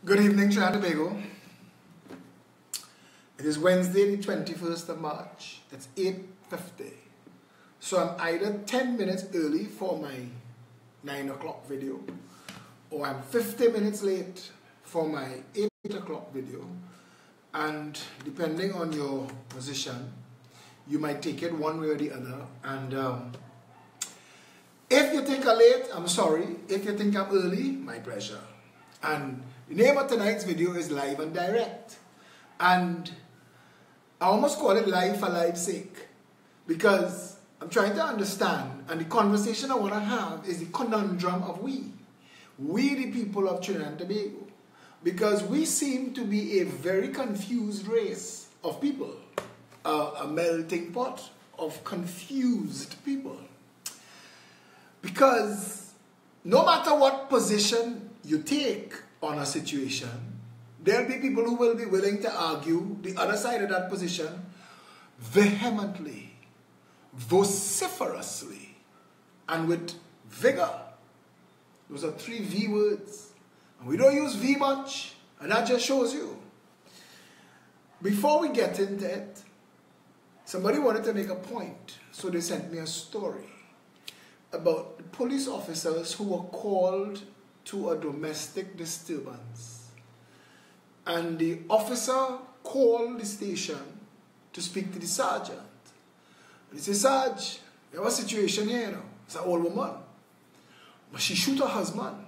Good evening, Trinidad and Tobago. It is Wednesday, the 21st of March. It's 8:50. So I'm either 10 minutes early for my 9 o'clock video, or I'm 50 minutes late for my 8 o'clock video. And depending on your position, you might take it one way or the other. And if you think I'm late, I'm sorry. If you think I'm early, my pleasure. And the name of tonight's video is Live and Direct. And I almost call it live for live's sake, because I'm trying to understand, and the conversation I want to have is the conundrum of we the people of Trinidad and Tobago, because we seem to be a very confused race of people, a melting pot of confused people. Because no matter what position you take on a situation, there'll be people who will be willing to argue the other side of that position vehemently, vociferously, and with vigor. Those are 3 V words. And we don't use V much, and that just shows you. Before we get into it, somebody wanted to make a point, so they sent me a story about the police officers who were called to a domestic disturbance. And the officer called the station to speak to the sergeant. And he said, "Sarge, there was a situation here, you know. It's an old woman. But she shoot her husband.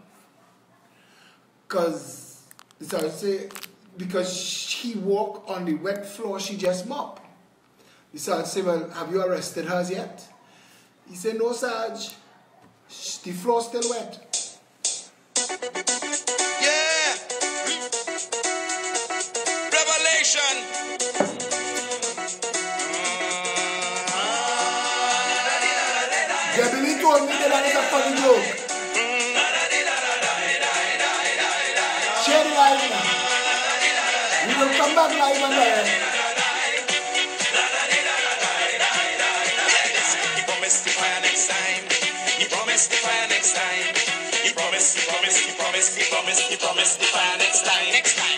Because the sergeant said, because he walked on the wet floor she just mopped. The sergeant said, "Well, have you arrested her yet?" He said, "No, Sarge. The floor's still wet." Yeah. Revelation. Jubilee told me that is a funny joke. Share the live now. We will come back live and direct. He promised to fire next time. He promised to fire next time. He promised to fire next time.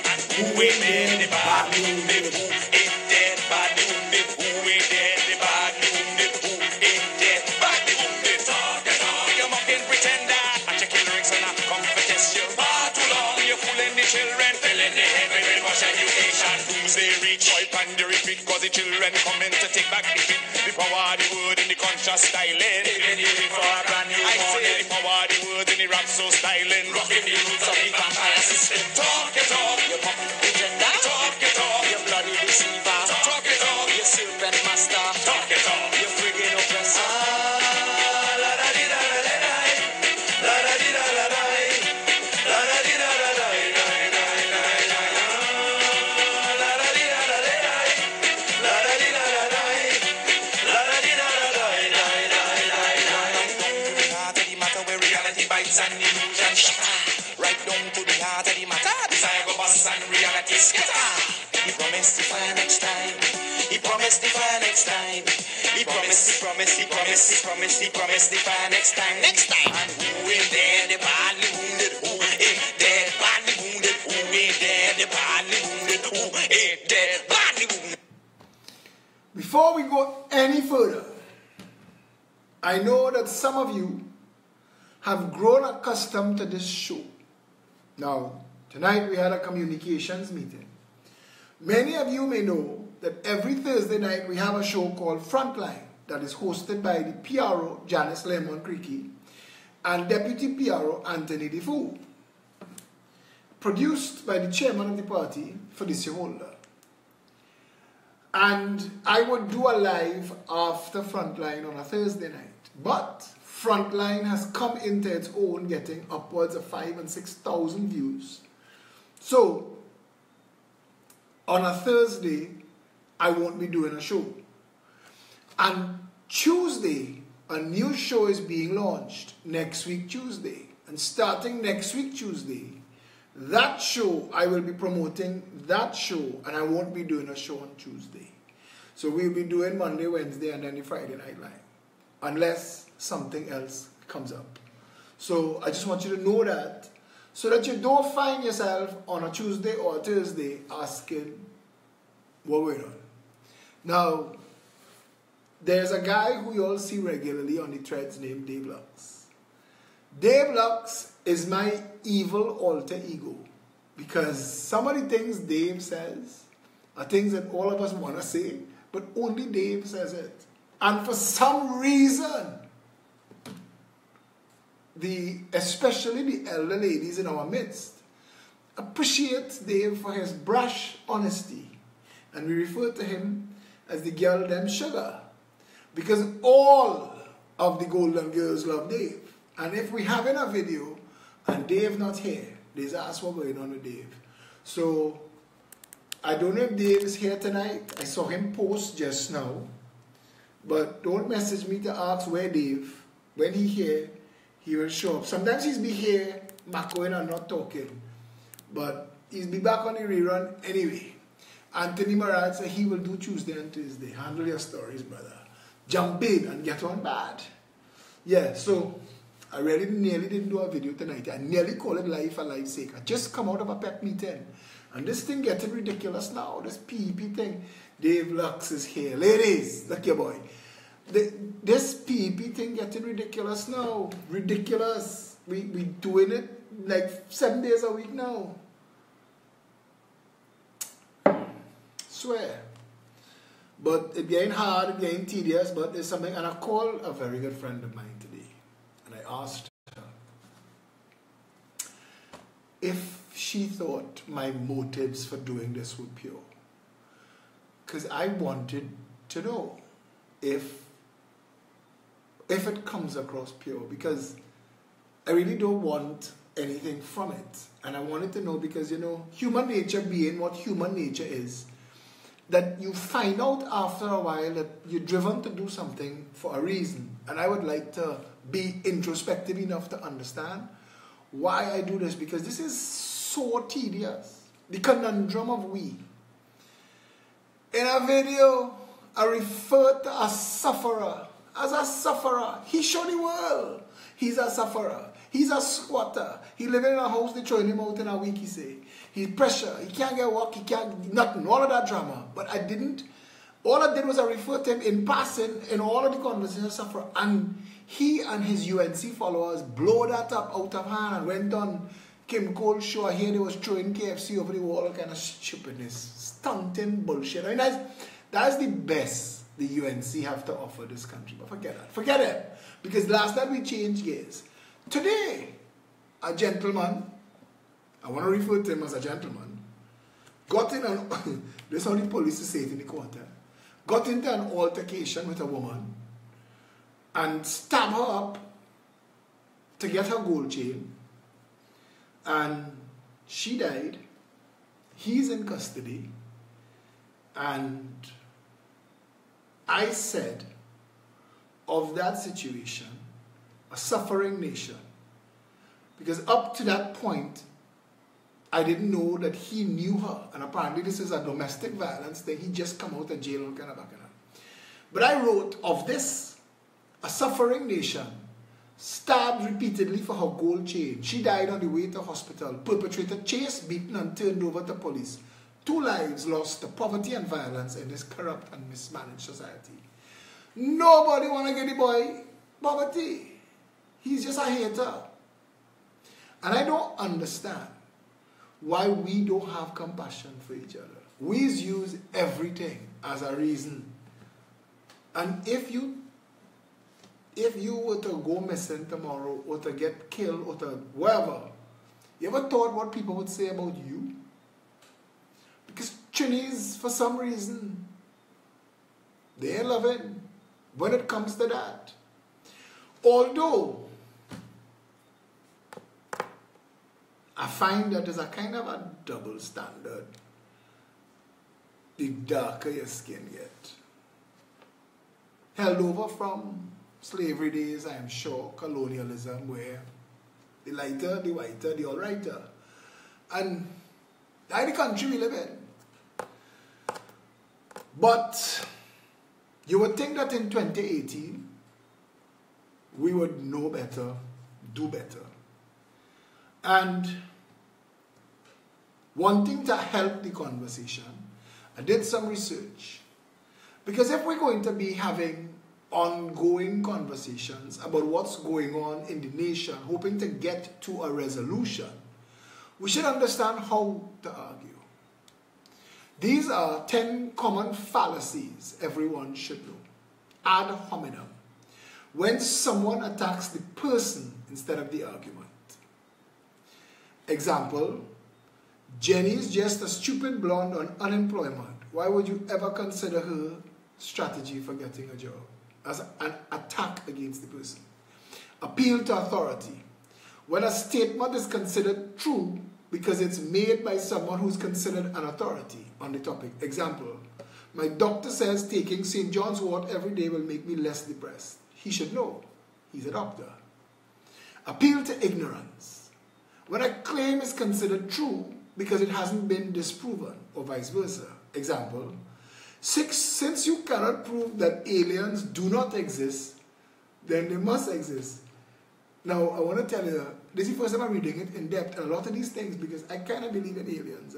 And who ain't dead, the bad wounded, who ain't dead, bad wounded, who ain't dead, the bad wounded, who ain't dead, bad wounded. Talk, you're mocking pretender, and your lyrics are not come to test you. Far too long, you're fooling the children, filling the head with brainwash education. Doomsday reach, wipe and the repeat, cause the children coming to take back the beat. The power of the word in the conscious styling. For a brand new morning. I say the power of the word in the rap so styling. Rocking the roots of the vampire system. Talk your talk, you puppet agenda. Talk your talk, you bloody deceiver. Talk your talk, you serpent master. Talk your talk, you friggin' oppressor. And illusion shatter. Right down to the heart of the matter. Desire go bust and reality scatter. He promised to fire next time. He promised to fire next time. He promised to fire next time. Next time. And who ain't dead, the badly wounded? Who ain't dead, badly wounded? Who ain't dead, the badly wounded? Who ain't dead, badly wounded? Before we go any further, I know that some of you have grown accustomed to this show. Now, tonight we had a communications meeting. Many of you may know that every Thursday night we have a show called Frontline that is hosted by the PRO, Janice Lemon Creaky, and Deputy PRO, Anthony Defoe. Produced by the chairman of the party, Felicia Holder. And I would do a live after Frontline on a Thursday night. But Frontline has come into its own, getting upwards of 5,000 and 6,000 views. So, on a Thursday, I won't be doing a show. And Tuesday, a new show is being launched next week Tuesday. And starting next week Tuesday, that show, I will be promoting that show, and I won't be doing a show on Tuesday. So we'll be doing Monday, Wednesday, and then the Friday Night Live. Unless something else comes up. So I just want you to know that So that you don't find yourself on a Tuesday or a Thursday asking what we're on. Now, there's a guy who you all see regularly on the threads named Dave Lux. Dave Lux is my evil alter ego, because some of the things Dave says are things that all of us want to say, but only Dave says it. And for some reason, especially the elder ladies in our midst appreciate Dave for his brash honesty. And we refer to him as the girl dem sugar, because all of the Golden Girls love Dave. And if we have in a video and Dave not here, they ask what's going on with Dave. So I don't know if Dave is here tonight. I saw him post just now. But don't message me to ask where Dave. When he here, he will show up. Sometimes he's be here, macking and not talking. But he'll be back on the rerun anyway. Anthony Marad said he will do Tuesday and Tuesday. Handle your stories, brother. Jump in and get on bad. Yeah, so I really nearly didn't do a video tonight. I nearly called it live for life's sake. I just come out of a pep meeting. And this thing getting ridiculous now. This PEP thing. Dave Lux is here. Ladies, look your boy. This PEP thing getting ridiculous now. Ridiculous. We doing it like 7 days a week now. Swear. But it getting hard, it getting tedious, but it's something. And I called a very good friend of mine today. And I asked her if she thought my motives for doing this were pure. Because I wanted to know if it comes across pure. Because I really don't want anything from it. And I wanted to know because, you know, human nature being what human nature is, that you find out after a while that you're driven to do something for a reason. And I would like to be introspective enough to understand why I do this, because this is so tedious. The conundrum of we. In a video, I refer to a sufferer as a sufferer. He showed the world he's a sufferer. He's a squatter. He living in a house, they throwing him out in a week, he say. He's pressure. He can't get work. He can't, nothing. All of that drama. But I didn't. All I did was I referred to him in passing in all of the conversations suffer. And he and his UNC followers blow that up out of hand and went on Kim Cole show. I hear they was throwing KFC over the wall, kind of stupidness. Stunting bullshit. I mean, that's the best the UNC have to offer this country. But forget that. Forget it. Because last night we changed gears. Today, a gentleman, I want to refer to him as a gentleman, got in an, this is how the police say it in the quarter, got into an altercation with a woman and stabbed her up to get her gold chain, and she died. He's in custody, and I said of that situation, a suffering nation, because up to that point, I didn't know that he knew her. And apparently this is a domestic violence thing. He just come out of jail and kind of back. But I wrote of this, a suffering nation, stabbed repeatedly for her gold chain. She died on the way to hospital. Perpetrator chased, beaten, and turned over to police. 2 lives lost to poverty and violence in this corrupt and mismanaged society. Nobody want to get the boy poverty. He's just a hater. And I don't understand why we don't have compassion for each other. We use everything as a reason. And if you were to go missing tomorrow, or to get killed, or to whatever, you ever thought what people would say about you? Because Chinese, for some reason, they love it when it comes to that. Although I find that there's a kind of a double standard the darker your skin gets. Held over from slavery days, I am sure, colonialism, where the lighter, the whiter, the all-righter. And that's the country we live in. But you would think that in 2018, we would know better, do better. And wanting to help the conversation, I did some research. Because if we're going to be having ongoing conversations about what's going on in the nation, hoping to get to a resolution, we should understand how to argue. These are 10 common fallacies everyone should know. Ad hominem. When someone attacks the person instead of the argument. Example, Jenny's just a stupid blonde on unemployment. Why would you ever consider her strategy for getting a job as an attack against the person? Appeal to authority. When a statement is considered true because it's made by someone who's considered an authority on the topic. Example, my doctor says taking St. John's wort every day will make me less depressed. He should know. He's a doctor. Appeal to ignorance. When a claim is considered true because it hasn't been disproven, or vice versa. Example, since you cannot prove that aliens do not exist, then they must exist. Now, I want to tell you, this is the first time I'm reading it in depth, and a lot of these things, because I kind of believe in aliens.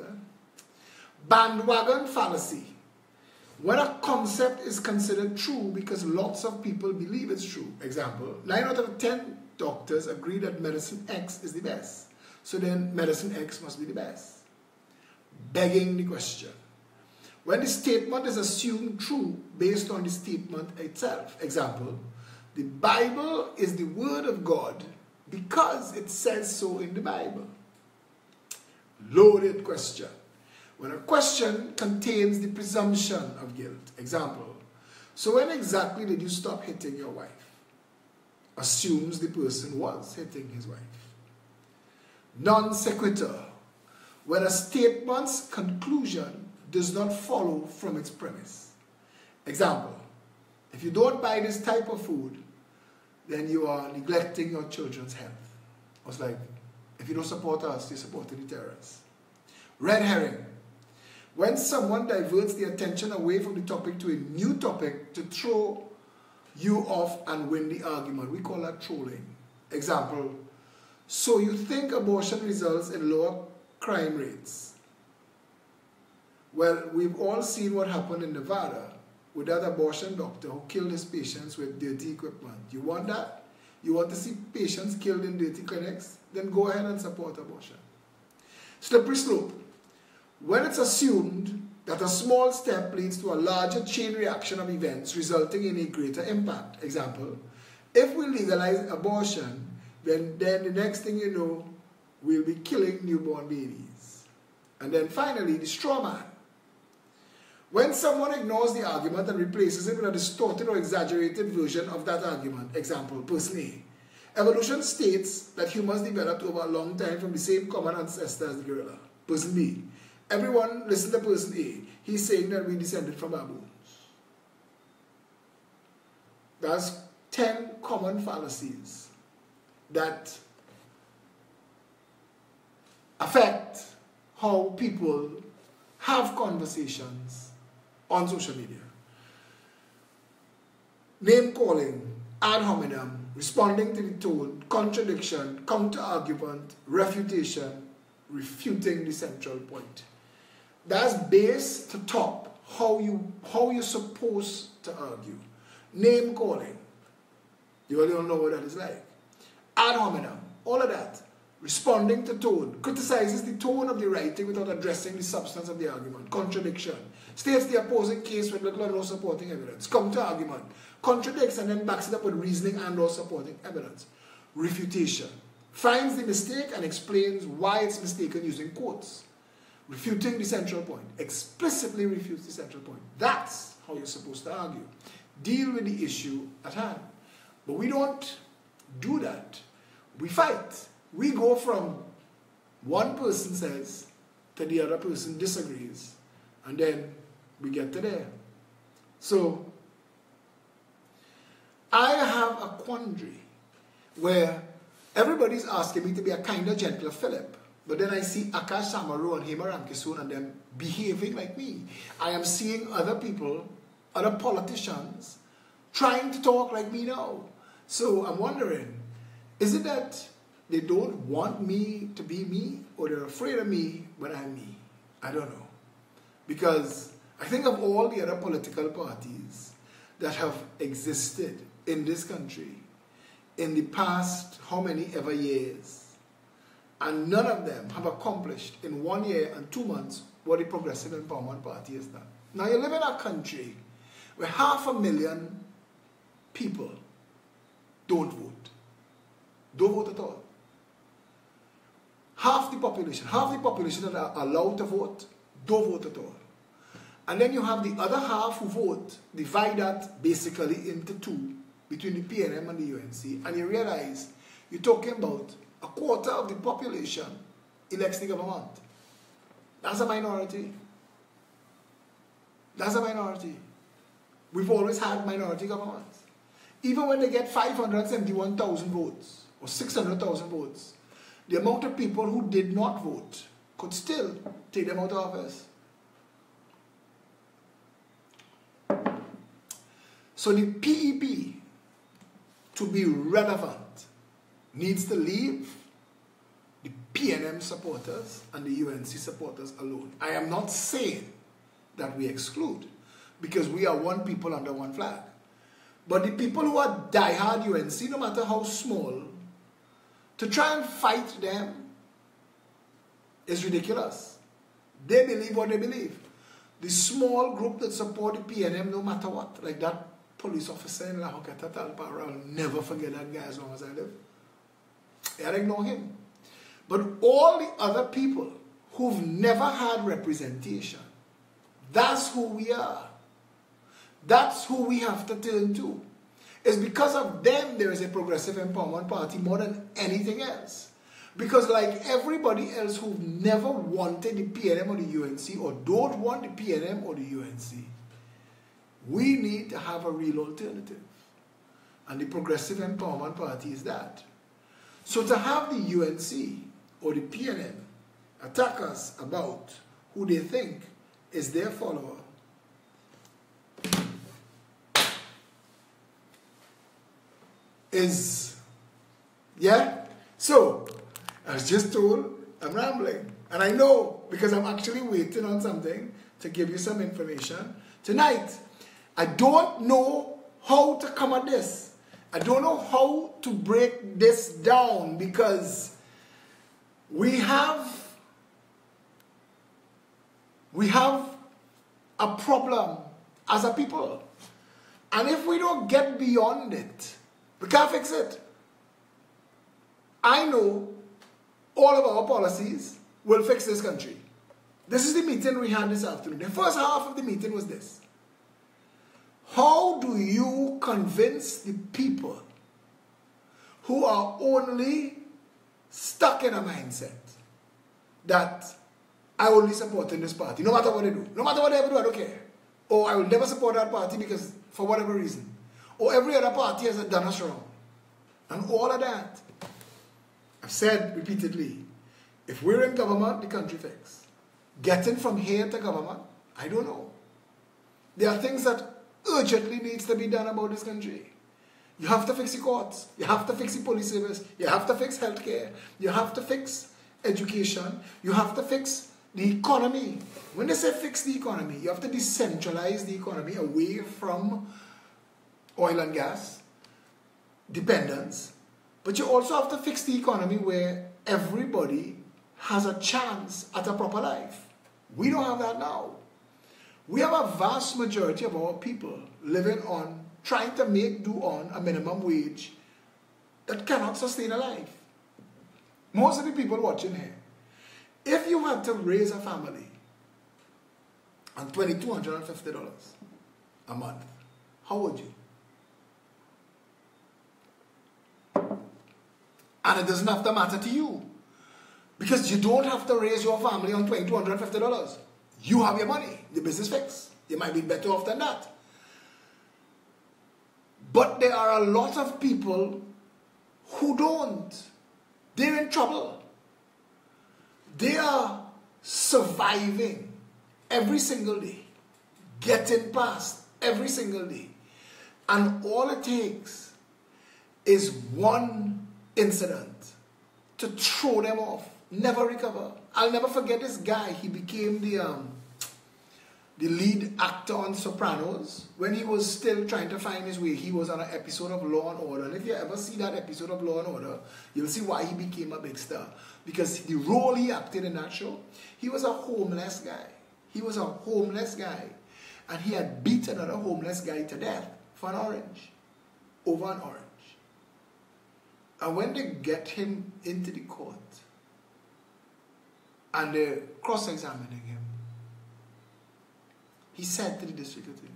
Bandwagon fallacy. When a concept is considered true because lots of people believe it's true. Example, 9 out of 10 doctors agree that medicine X is the best. So then medicine X must be the best. Begging the question. When the statement is assumed true based on the statement itself. Example, the Bible is the word of God because it says so in the Bible. Loaded question. When a question contains the presumption of guilt. Example, so when exactly did you stop hitting your wife? Assumes the person was hitting his wife. Non sequitur. When a statement's conclusion does not follow from its premise. Example, if you don't buy this type of food, then you are neglecting your children's health. It's like, if you don't support us, you're supporting the terrorists. Red herring. When someone diverts the attention away from the topic to a new topic to throw you off and win the argument, we call that trolling. Example, so you think abortion results in lower crime rates? Well, we've all seen what happened in Nevada with that abortion doctor who killed his patients with dirty equipment. You want that? You want to see patients killed in dirty clinics? Then go ahead and support abortion. Slippery slope. When it's assumed that a small step leads to a larger chain reaction of events resulting in a greater impact. Example, if we legalize abortion, then the next thing you know, we'll be killing newborn babies. And then finally, the straw man. When someone ignores the argument and replaces it with a distorted or exaggerated version of that argument. Example, person A. Evolution states that humans developed over a long time from the same common ancestor as the gorilla. Person B. Everyone listen to person A. He's saying that we descended from baboons. That's 10 common fallacies that affect how people have conversations on social media. Name calling, ad hominem, responding to the tone, contradiction, counter-argument, refutation, refuting the central point. That's base to top, how you're supposed to argue. Name calling, you all don't know what that is like. Ad hominem, all of that. Responding to tone, criticizes the tone of the writing without addressing the substance of the argument. Contradiction, states the opposing case with little or no supporting evidence. Counter-argument, contradicts and then backs it up with reasoning and or supporting evidence. Refutation, finds the mistake and explains why it's mistaken using quotes. Refuting the central point, explicitly refutes the central point. That's how you're supposed to argue. Deal with the issue at hand. But we don't do that. We fight. We go from one person says to the other person disagrees, and then we get to there. So, I have a quandary where everybody's asking me to be a kinder, gentler Philip, but then I see Akash Samaru and Hema Ramkissoon and them behaving like me. I am seeing other people, other politicians, trying to talk like me now. So I'm wondering, is it that they don't want me to be me, or they're afraid of me when I'm me. I don't know. Because I think of all the other political parties that have existed in this country in the past how many ever years, and none of them have accomplished in 1 year and 2 months what the Progressive Empowerment Party has done. Now you live in a country where 500,000 people don't vote. Don't vote at all. Half the population that are allowed to vote, don't vote at all. And then you have the other half who vote, divide that basically into two, between the PNM and the UNC, and you realize you're talking about a quarter of the population elects the government. That's a minority. That's a minority. We've always had minority governments. Even when they get 571,000 votes or 600,000 votes, the amount of people who did not vote could still take them out of office. So the PEP, to be relevant, needs to leave the PNM supporters and the UNC supporters alone. I am not saying that we exclude, because we are one people under one flag. But the people who are diehard UNC, no matter how small, to try and fight them is ridiculous. They believe what they believe. The small group that support the PNM, no matter what, like that police officer in La Joqueta Talpara, I'll never forget that guy as long as I live. I'll ignore him. But all the other people who've never had representation, that's who we are. That's who we have to turn to. It's because of them there is a Progressive Empowerment Party more than anything else. Because like everybody else who've never wanted the PNM or the UNC, or don't want the PNM or the UNC, we need to have a real alternative. And the Progressive Empowerment Party is that. So to have the UNC or the PNM attack us about who they think is their follower, is, yeah? So, I was just told I'm rambling. And I know, because I'm actually waiting on something to give you some information tonight. I don't know how to come at this. I don't know how to break this down, because we have a problem as a people. And if we don't get beyond it, we can't fix it. I know all of our policies will fix this country. This is the meeting we had this afternoon. The first half of the meeting was this. How do you convince the people who are only stuck in a mindset that I only support in this party, no matter what they do, no matter what they ever do, I don't care. Or I will never support that party because for whatever reason. Or every other party has done us wrong. And all of that. I've said repeatedly, if we're in government, the country fixed. Getting from here to government, I don't know. There are things that urgently needs to be done about this country. You have to fix the courts. You have to fix the police service. You have to fix healthcare. You have to fix education. You have to fix the economy. When they say fix the economy, you have to decentralize the economy away from oil and gas dependence. But you also have to fix the economy where everybody has a chance at a proper life. We don't have that now. We have a vast majority of our people living on, trying to make do on a minimum wage that cannot sustain a life. Most of the people watching here, if you had to raise a family on $2,250 a month, how would you? And it doesn't have to matter to you, because you don't have to raise your family on $2,250. You have your money, the business fixed. You might be better off than that. But there are a lot of people who don't. They're in trouble. They are surviving every single day, getting past every single day. And all it takes is one incident to throw them off, never recover. I'll never forget this guy. He became the lead actor on Sopranos. When he was still trying to find his way, he was on an episode of Law and Order. And if you ever see that episode of Law and Order, you'll see why he became a big star. Because the role he acted in that show, he was a homeless guy. He was a homeless guy. And he had beat another homeless guy to death for an orange. Over an orange. And when they get him into the court, and they're cross-examining him, he said to the district attorney,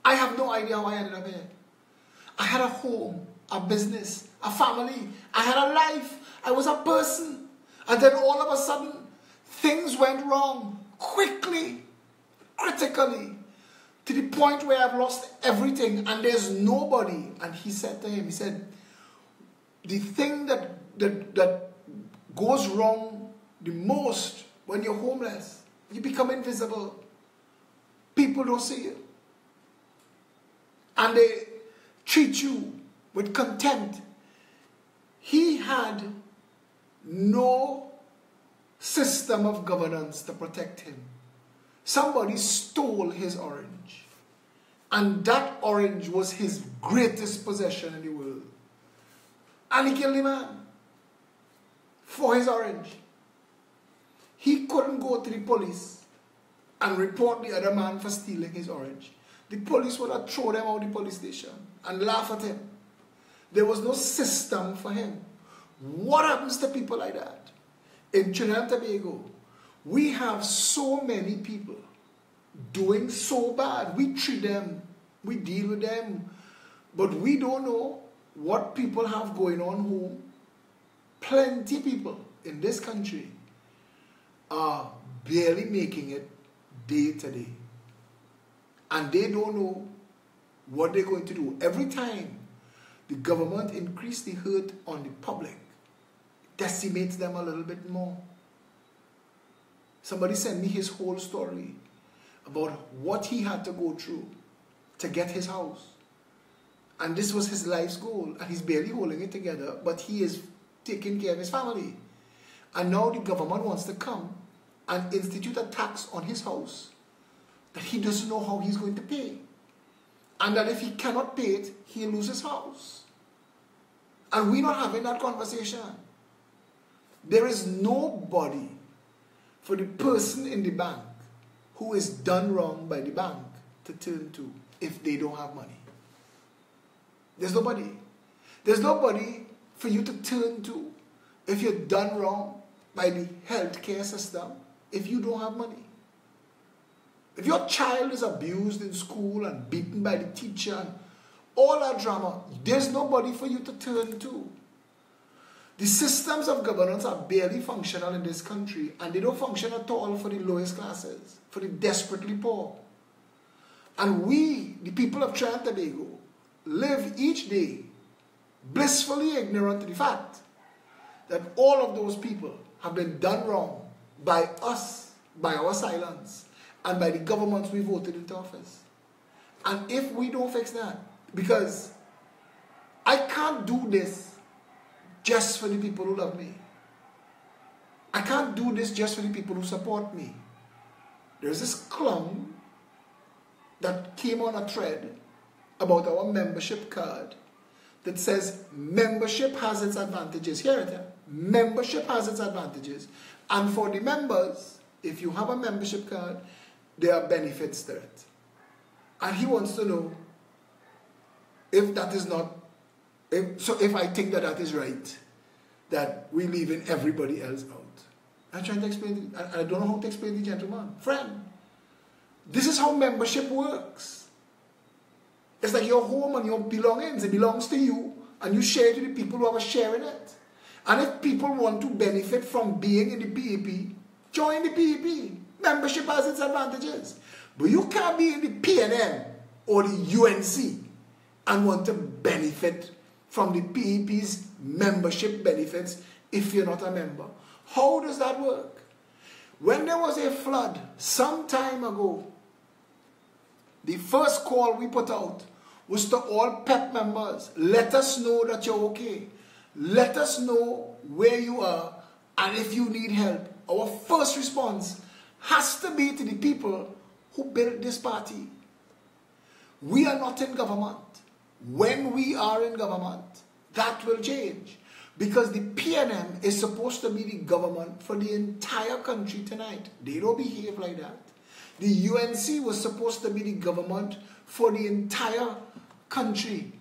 I have no idea how I ended up here. I had a home, a business, a family. I had a life. I was a person. And then all of a sudden, things went wrong quickly, critically, to the point where I've lost everything and there's nobody. And he said to him, he said, the thing that goes wrong the most when you're homeless, you become invisible. People don't see you. And they treat you with contempt. He had no system of governance to protect him. Somebody stole his orange. And that orange was his greatest possession in the world. And he killed the man for his orange. He couldn't go to the police and report the other man for stealing his orange. The police would have thrown him out of the police station and laugh at him. There was no system for him. What happens to people like that? In Trinidad and Tobago, we have so many people doing so bad. We treat them, we deal with them, but we don't know what people have going on home. Plenty of people in this country are barely making it day to day. And they don't know what they're going to do. Every time the government increases the hurt on the public, decimates them a little bit more. Somebody sent me his whole story about what he had to go through to get his house. And this was his life's goal. And he's barely holding it together, but he is taking care of his family. And now the government wants to come and institute a tax on his house that he doesn't know how he's going to pay. And that if he cannot pay it, he'll lose his house. And we're not having that conversation. There is nobody for the person in the bank who is done wrong by the bank to turn to if they don't have money. There's nobody. There's nobody for you to turn to if you're done wrong by the healthcare system if you don't have money. If your child is abused in school and beaten by the teacher and all that drama, there's nobody for you to turn to. The systems of governance are barely functional in this country, and they don't function at all for the lowest classes, for the desperately poor. And we, the people of Trinidad and Tobago, live each day blissfully ignorant to the fact that all of those people have been done wrong by us, by our silence, and by the governments we voted into office. And if we don't fix that, because I can't do this just for the people who love me. I can't do this just for the people who support me. There's this clown that came on a thread about our membership card that says membership has its advantages. Hear it, membership has its advantages. And for the members, if you have a membership card, there are benefits to it. And he wants to know if that is not, if I think that is right, that we're leaving everybody else out. I'm trying to explain, I don't know how to explain to the gentleman. Friend, this is how membership works. It's like your home and your belongings. It belongs to you, and you share it with the people who have a share in it. And if people want to benefit from being in the PAP, join the PAP. Membership has its advantages. But you can't be in the PNM or the UNC and want to benefit from the PAP's membership benefits if you're not a member. How does that work? When there was a flood some time ago, the first call we put out was to all PEP members. Let us know that you're okay. Let us know where you are and if you need help. Our first response has to be to the people who built this party. We are not in government. When we are in government, that will change. Because the PNM is supposed to be the government for the entire country tonight. They don't behave like that. The UNC was supposed to be the government for the entire country.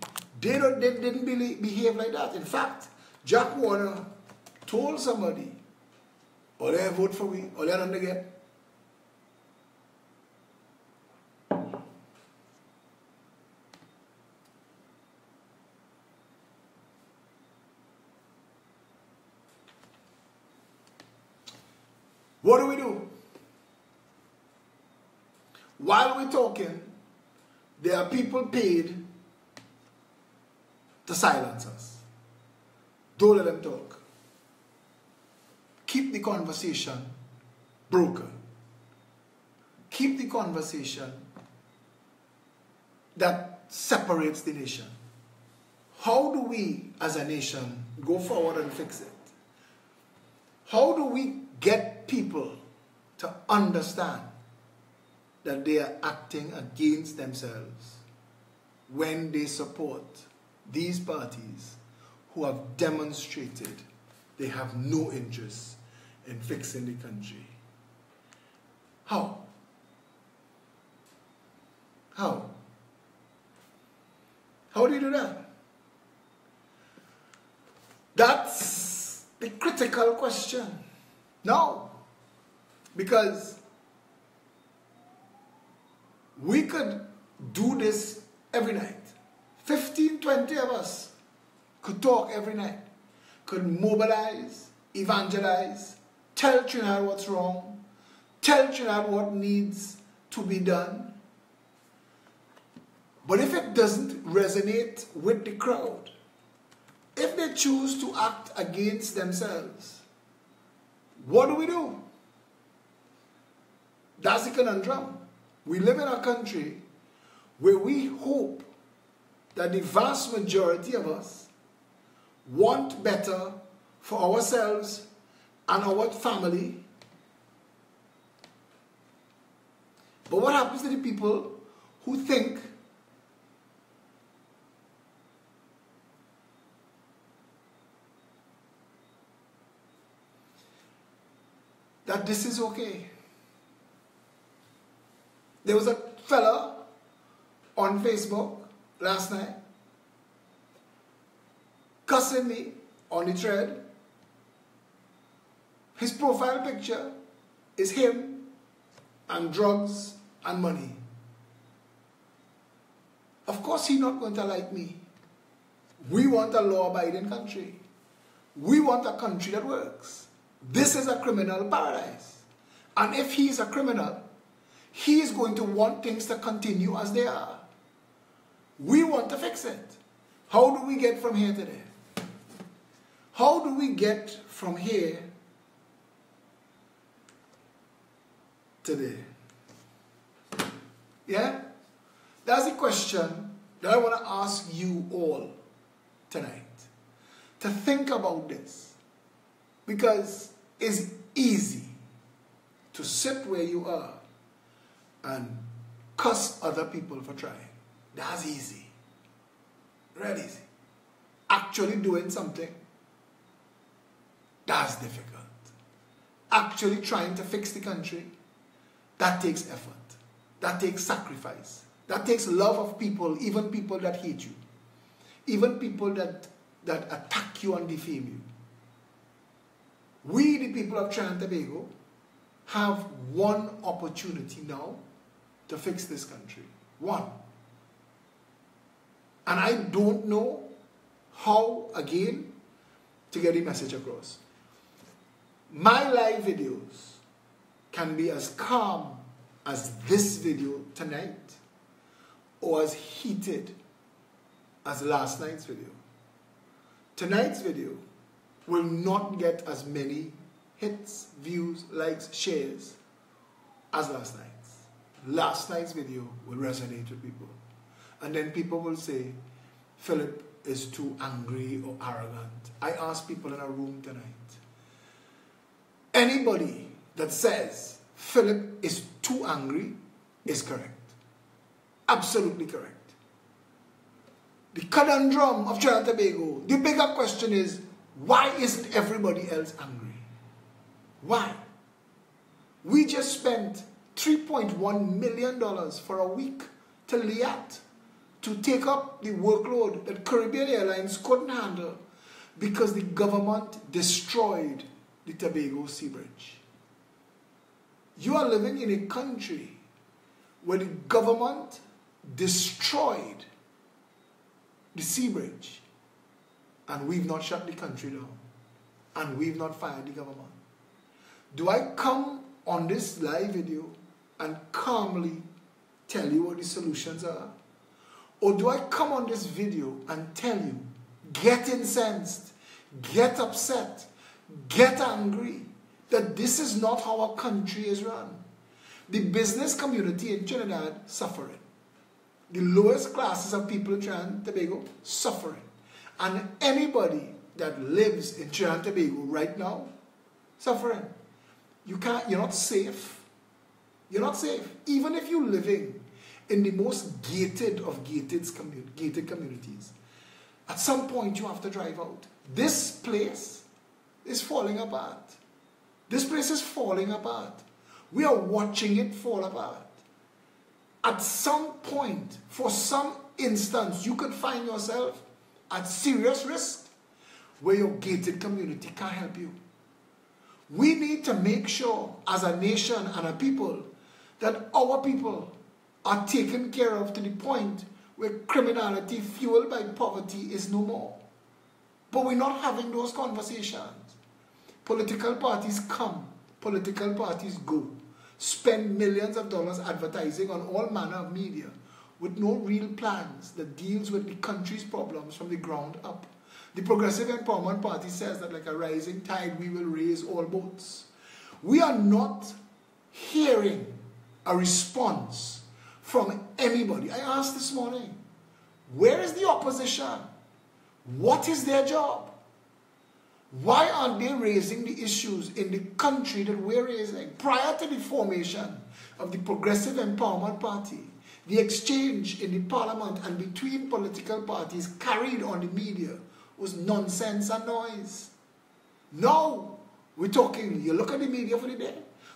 They didn't behave like that. In fact, Jack Warner told somebody, all they vote for me, all they don't get. What do we do? While we're talking, there are people paid to silence us. Don't let them talk. Keep the conversation broken. Keep the conversation that separates the nation. How do we, as a nation, go forward and fix it? How do we get people to understand that they are acting against themselves when they support these parties who have demonstrated they have no interest in fixing the country? How? How? How do you do that? That's the critical question. No. Because we could do this every night. 15, 20 of us could talk every night. Could mobilize, evangelize, tell Trinidad what's wrong, tell Trinidad what needs to be done. But if it doesn't resonate with the crowd, if they choose to act against themselves, what do? That's the conundrum. We live in a country where we hope that the vast majority of us want better for ourselves and our family. But what happens to the people who think that this is okay? There was a fella on Facebook last night cussing me on the thread. His profile picture is him and drugs and money. Of course he's not going to like me. We want a law-abiding country. We want a country that works. This is a criminal paradise. And if he's a criminal, he is going to want things to continue as they are. We want to fix it. How do we get from here to there? How do we get from here to there? Yeah? That's a question that I want to ask you all tonight. To think about this. Because it's easy to sit where you are and cuss other people for trying. That's easy. Really easy. Actually doing something, that's difficult. Actually trying to fix the country, that takes effort. That takes sacrifice. That takes love of people, even people that hate you. Even people that attack you and defame you. We, the people of Trinidad and Tobago, have one opportunity now to fix this country. One. And I don't know how, again, to get the message across. My live videos can be as calm as this video tonight, or as heated as last night's video. Tonight's video will not get as many hits, views, likes, shares as last night's. Last night's video will resonate with people. And then people will say, Philip, is too angry or arrogant. I ask people in a room tonight. Anybody that says Philip is too angry is correct. Absolutely correct. The conundrum of Trinidad and Tobago, the bigger question is, why isn't everybody else angry? Why? We just spent $3.1 million for a week to Liat to take up the workload that Caribbean Airlines couldn't handle because the government destroyed the Tobago Sea Bridge. You are living in a country where the government destroyed the sea bridge, and we've not shut the country down, and we've not fired the government. Do I come on this live video and calmly tell you what the solutions are? Or do I come on this video and tell you, get incensed, get upset, get angry, that this is not how our country is run? The business community in Trinidad suffering. The lowest classes of people in Trinidad and Tobago suffering. And anybody that lives in Trinidad and Tobago right now suffering. You're not safe. You're not safe. Even if you're living in the most gated of gated communities, at some point you have to drive out. This place is falling apart. This place is falling apart. We are watching it fall apart. At some point, for some instance, you could find yourself at serious risk where your gated community can't help you. We need to make sure as a nation and a people that our people are taken care of to the point where criminality fueled by poverty is no more. But we're not having those conversations. Political parties come, political parties go. Spend millions of dollars advertising on all manner of media with no real plans that deals with the country's problems from the ground up. The Progressive Empowerment Party says that like a rising tide, we will raise all boats. We are not hearing a response from anybody. I asked this morning, where is the opposition? What is their job? Why aren't they raising the issues in the country that we're raising? Prior to the formation of the Progressive Empowerment Party, the exchange in the parliament and between political parties carried on the media was nonsense and noise. Now, we're talking, you look at the media for the day,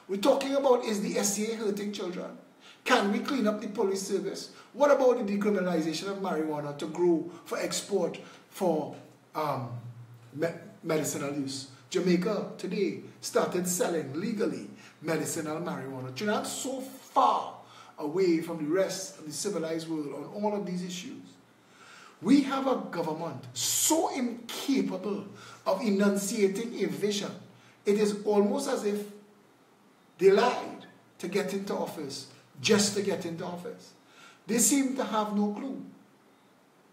we're talking about, is the SCA hurting children? Can we clean up the police service? What about the decriminalization of marijuana to grow for export for medicinal use? Jamaica today started selling legally medicinal marijuana. Trinidad so far away from the rest of the civilized world on all of these issues. We have a government so incapable of enunciating a vision. It is almost as if they lied to get into office, just to get into office. They seem to have no clue.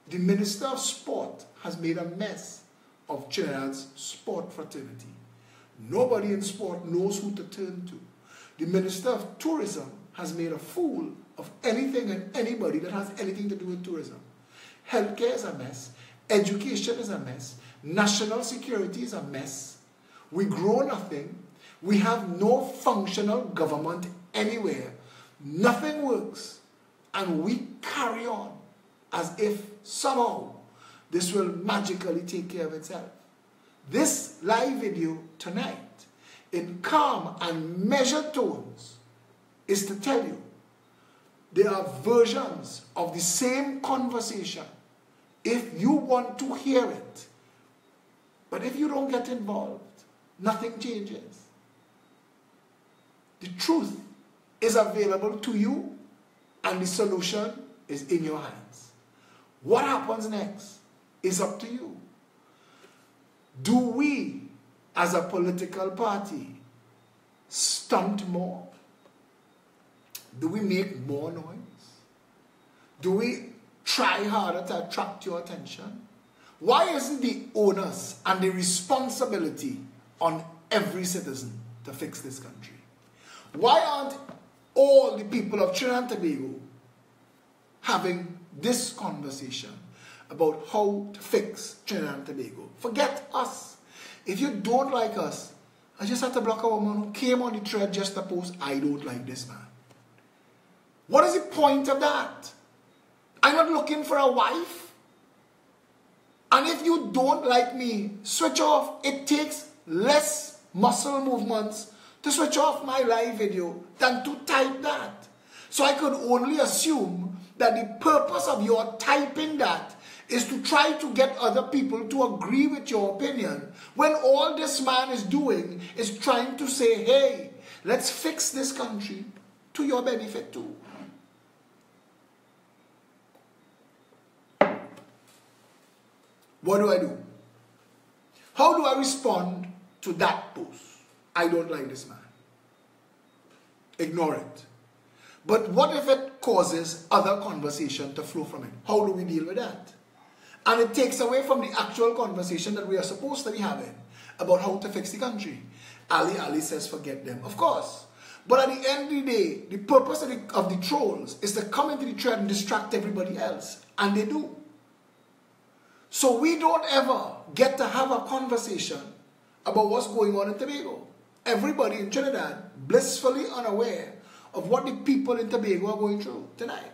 The Minister of Sport has made a mess of Trinidad's sport fraternity. Nobody in sport knows who to turn to. The Minister of Tourism has made a fool of anything and anybody that has anything to do with tourism. Healthcare is a mess. Education is a mess. National security is a mess. We grow nothing. We have no functional government anywhere. Nothing works. And we carry on as if somehow this will magically take care of itself. This live video tonight, in calm and measured tones, is to tell you there are versions of the same conversation if you want to hear it. But if you don't get involved, nothing changes. The truth is available to you and the solution is in your hands. What happens next is up to you. Do we, as a political party, stunt more? Do we make more noise? Do we try harder to attract your attention? Why isn't the onus and the responsibility on every citizen to fix this country? Why aren't all the people of Trinidad and Tobago having this conversation about how to fix Trinidad and Tobago. Forget us. If you don't like us, I just had to block a woman who came on the thread just to post, I don't like this man. What is the point of that? I'm not looking for a wife. And if you don't like me, switch off. It takes less muscle movements to switch off my live video than to type that. So I could only assume that the purpose of your typing that is to try to get other people to agree with your opinion, when all this man is doing is trying to say, hey, let's fix this country to your benefit too. What do I do? How do I respond to that post? I don't like this man. Ignore it. But what if it causes other conversation to flow from it? How do we deal with that? And it takes away from the actual conversation that we are supposed to be having about how to fix the country. Ali says forget them. Of course. But at the end of the day, the purpose of the trolls is to come into the thread and distract everybody else. And they do. So we don't ever get to have a conversation about what's going on in Tobago. Everybody in Trinidad blissfully unaware of what the people in Tobago are going through tonight.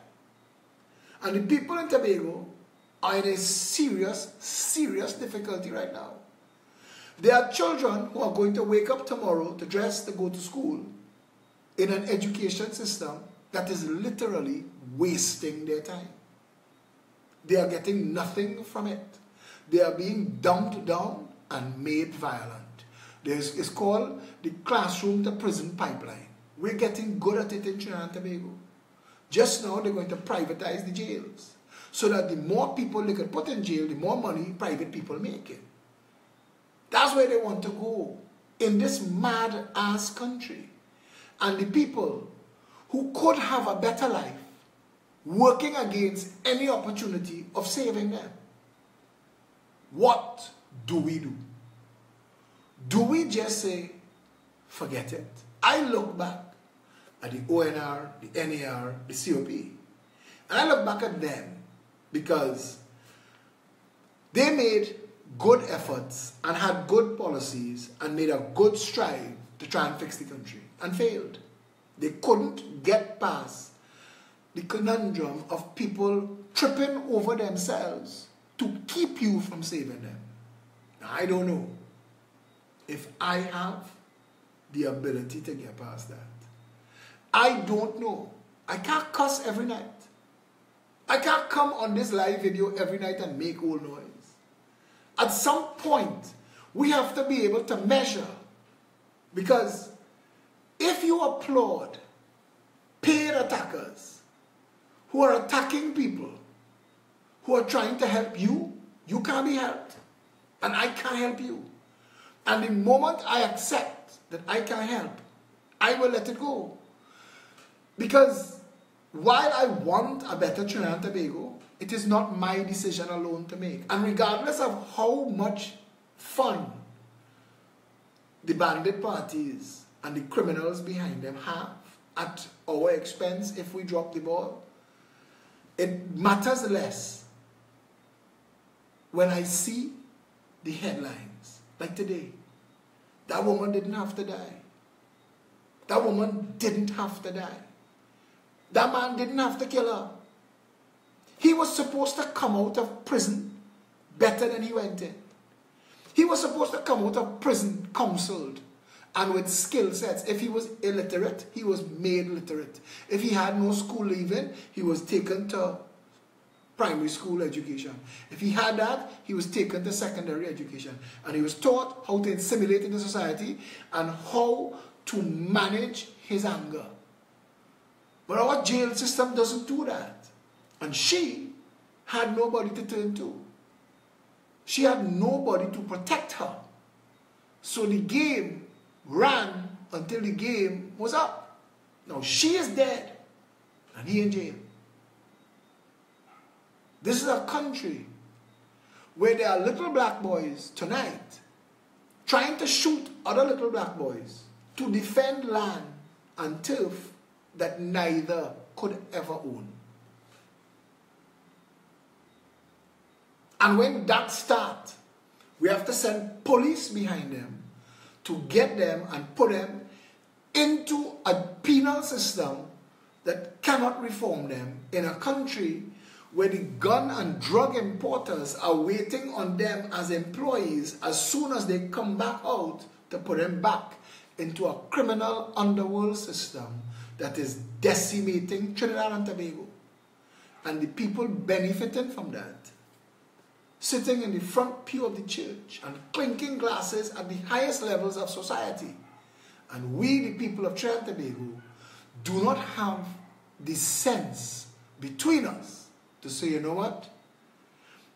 And the people in Tobago are in a serious, serious difficulty right now. There are children who are going to wake up tomorrow to dress to go to school in an education system that is literally wasting their time. They are getting nothing from it. They are being dumped down and made violent. It's called the classroom to prison pipeline. We're getting good at it in Trinidad and Tobago. Just now they're going to privatize the jails, so that the more people they can put in jail, the more money private people make it. That's where they want to go in this mad-ass country. And the people who could have a better life working against any opportunity of saving them. What do we do? Do we just say, forget it? I look back at the ONR, the NAR, the COP, and I look back at them because they made good efforts and had good policies and made a good stride to try and fix the country and failed. They couldn't get past the conundrum of people tripping over themselves to keep you from saving them. Now, I don't know if I have the ability to get past that. I don't know. I can't cuss every night. I can't come on this live video every night and make old noise. At some point, we have to be able to measure. Because if you applaud paid attackers who are attacking people who are trying to help you, you can't be helped. And I can't help you. And the moment I accept that I can't help, I will let it go. Because while I want a better Trinidad and Tobago, it is not my decision alone to make. And regardless of how much fun the bandit parties and the criminals behind them have at our expense if we drop the ball, it matters less when I see the headlines. Like today, that woman didn't have to die. That woman didn't have to die. That man didn't have to kill her. He was supposed to come out of prison better than he went in. He was supposed to come out of prison counseled and with skill sets. If he was illiterate, he was made literate. If he had no school leaving, he was taken to primary school education. If he had that, he was taken to secondary education. And he was taught how to assimilate into society and how to manage his anger. But our jail system doesn't do that. And she had nobody to turn to. She had nobody to protect her. So the game ran until the game was up. Now she is dead and he in jail. This is a country where there are little black boys tonight trying to shoot other little black boys to defend land and turf that neither could ever own. And when that starts, we have to send police behind them to get them and put them into a penal system that cannot reform them in a country where the gun and drug importers are waiting on them as employees as soon as they come back out to put them back into a criminal underworld system that is decimating Trinidad and Tobago. And the people benefiting from that, sitting in the front pew of the church and clinking glasses at the highest levels of society. And we, the people of Trinidad and Tobago, do not have the sense between us to say, you know what?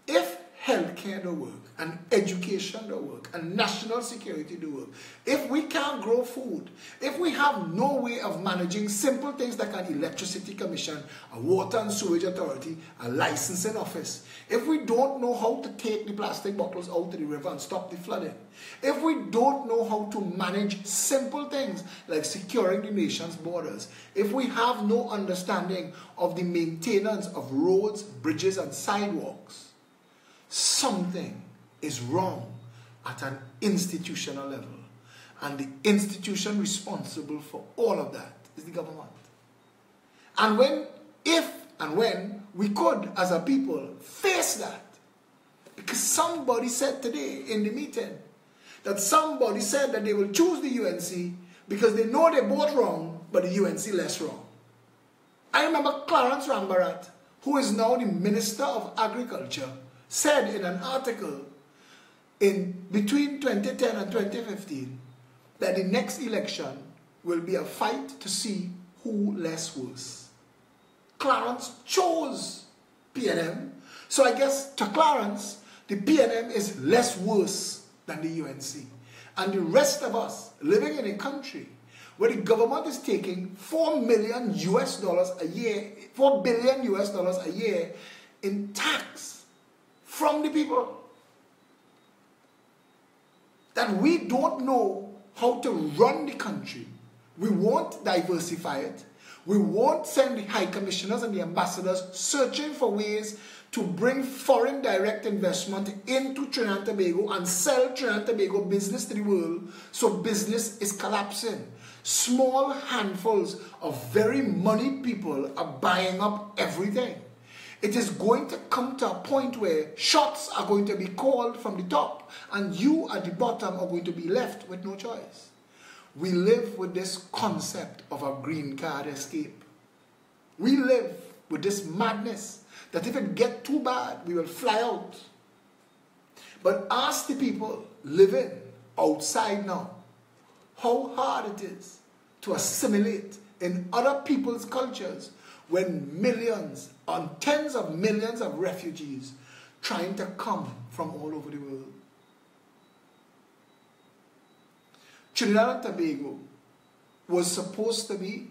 If healthcare don't work, and education don't work, and national security don't work, if we can't grow food, if we have no way of managing simple things like an electricity commission, a water and sewage authority, a licensing office, if we don't know how to take the plastic bottles out of the river and stop the flooding, if we don't know how to manage simple things like securing the nation's borders, if we have no understanding of the maintenance of roads, bridges, and sidewalks, something is wrong at an institutional level. And the institution responsible for all of that is the government. And when we could, as a people, face that, because somebody said today in the meeting that somebody said that they will choose the UNC because they know they're both wrong, but the UNC less wrong. I remember Clarence Rambarat, who is now the Minister of Agriculture, said in an article in between 2010 and 2015 that the next election will be a fight to see who less worse. Clarence chose PNM, so I guess to Clarence, the PNM is less worse than the UNC. And the rest of us living in a country where the government is taking $4 billion a year in tax from the people, that we don't know how to run the country. We won't diversify it. We won't send the high commissioners and the ambassadors searching for ways to bring foreign direct investment into Trinidad and Tobago and sell Trinidad and Tobago business to the world, so business is collapsing. Small handfuls of very money people are buying up everything. It is going to come to a point where shots are going to be called from the top and you at the bottom are going to be left with no choice. We live with this concept of a green card escape. We live with this madness that if it gets too bad, we will fly out. But ask the people living outside now how hard it is to assimilate in other people's cultures when millions and tens of millions of refugees trying to come from all over the world. Trinidad and Tobago was supposed to be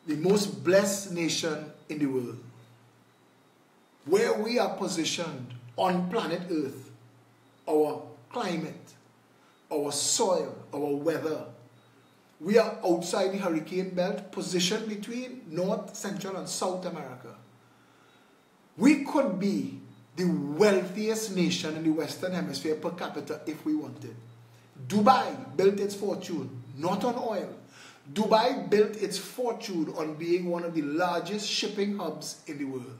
the most blessed nation in the world, where we are positioned on planet Earth, our climate, our soil, our weather. We are outside the hurricane belt, positioned between North, Central, and South America. We could be the wealthiest nation in the Western Hemisphere per capita if we wanted. Dubai built its fortune not on oil. Dubai built its fortune on being one of the largest shipping hubs in the world.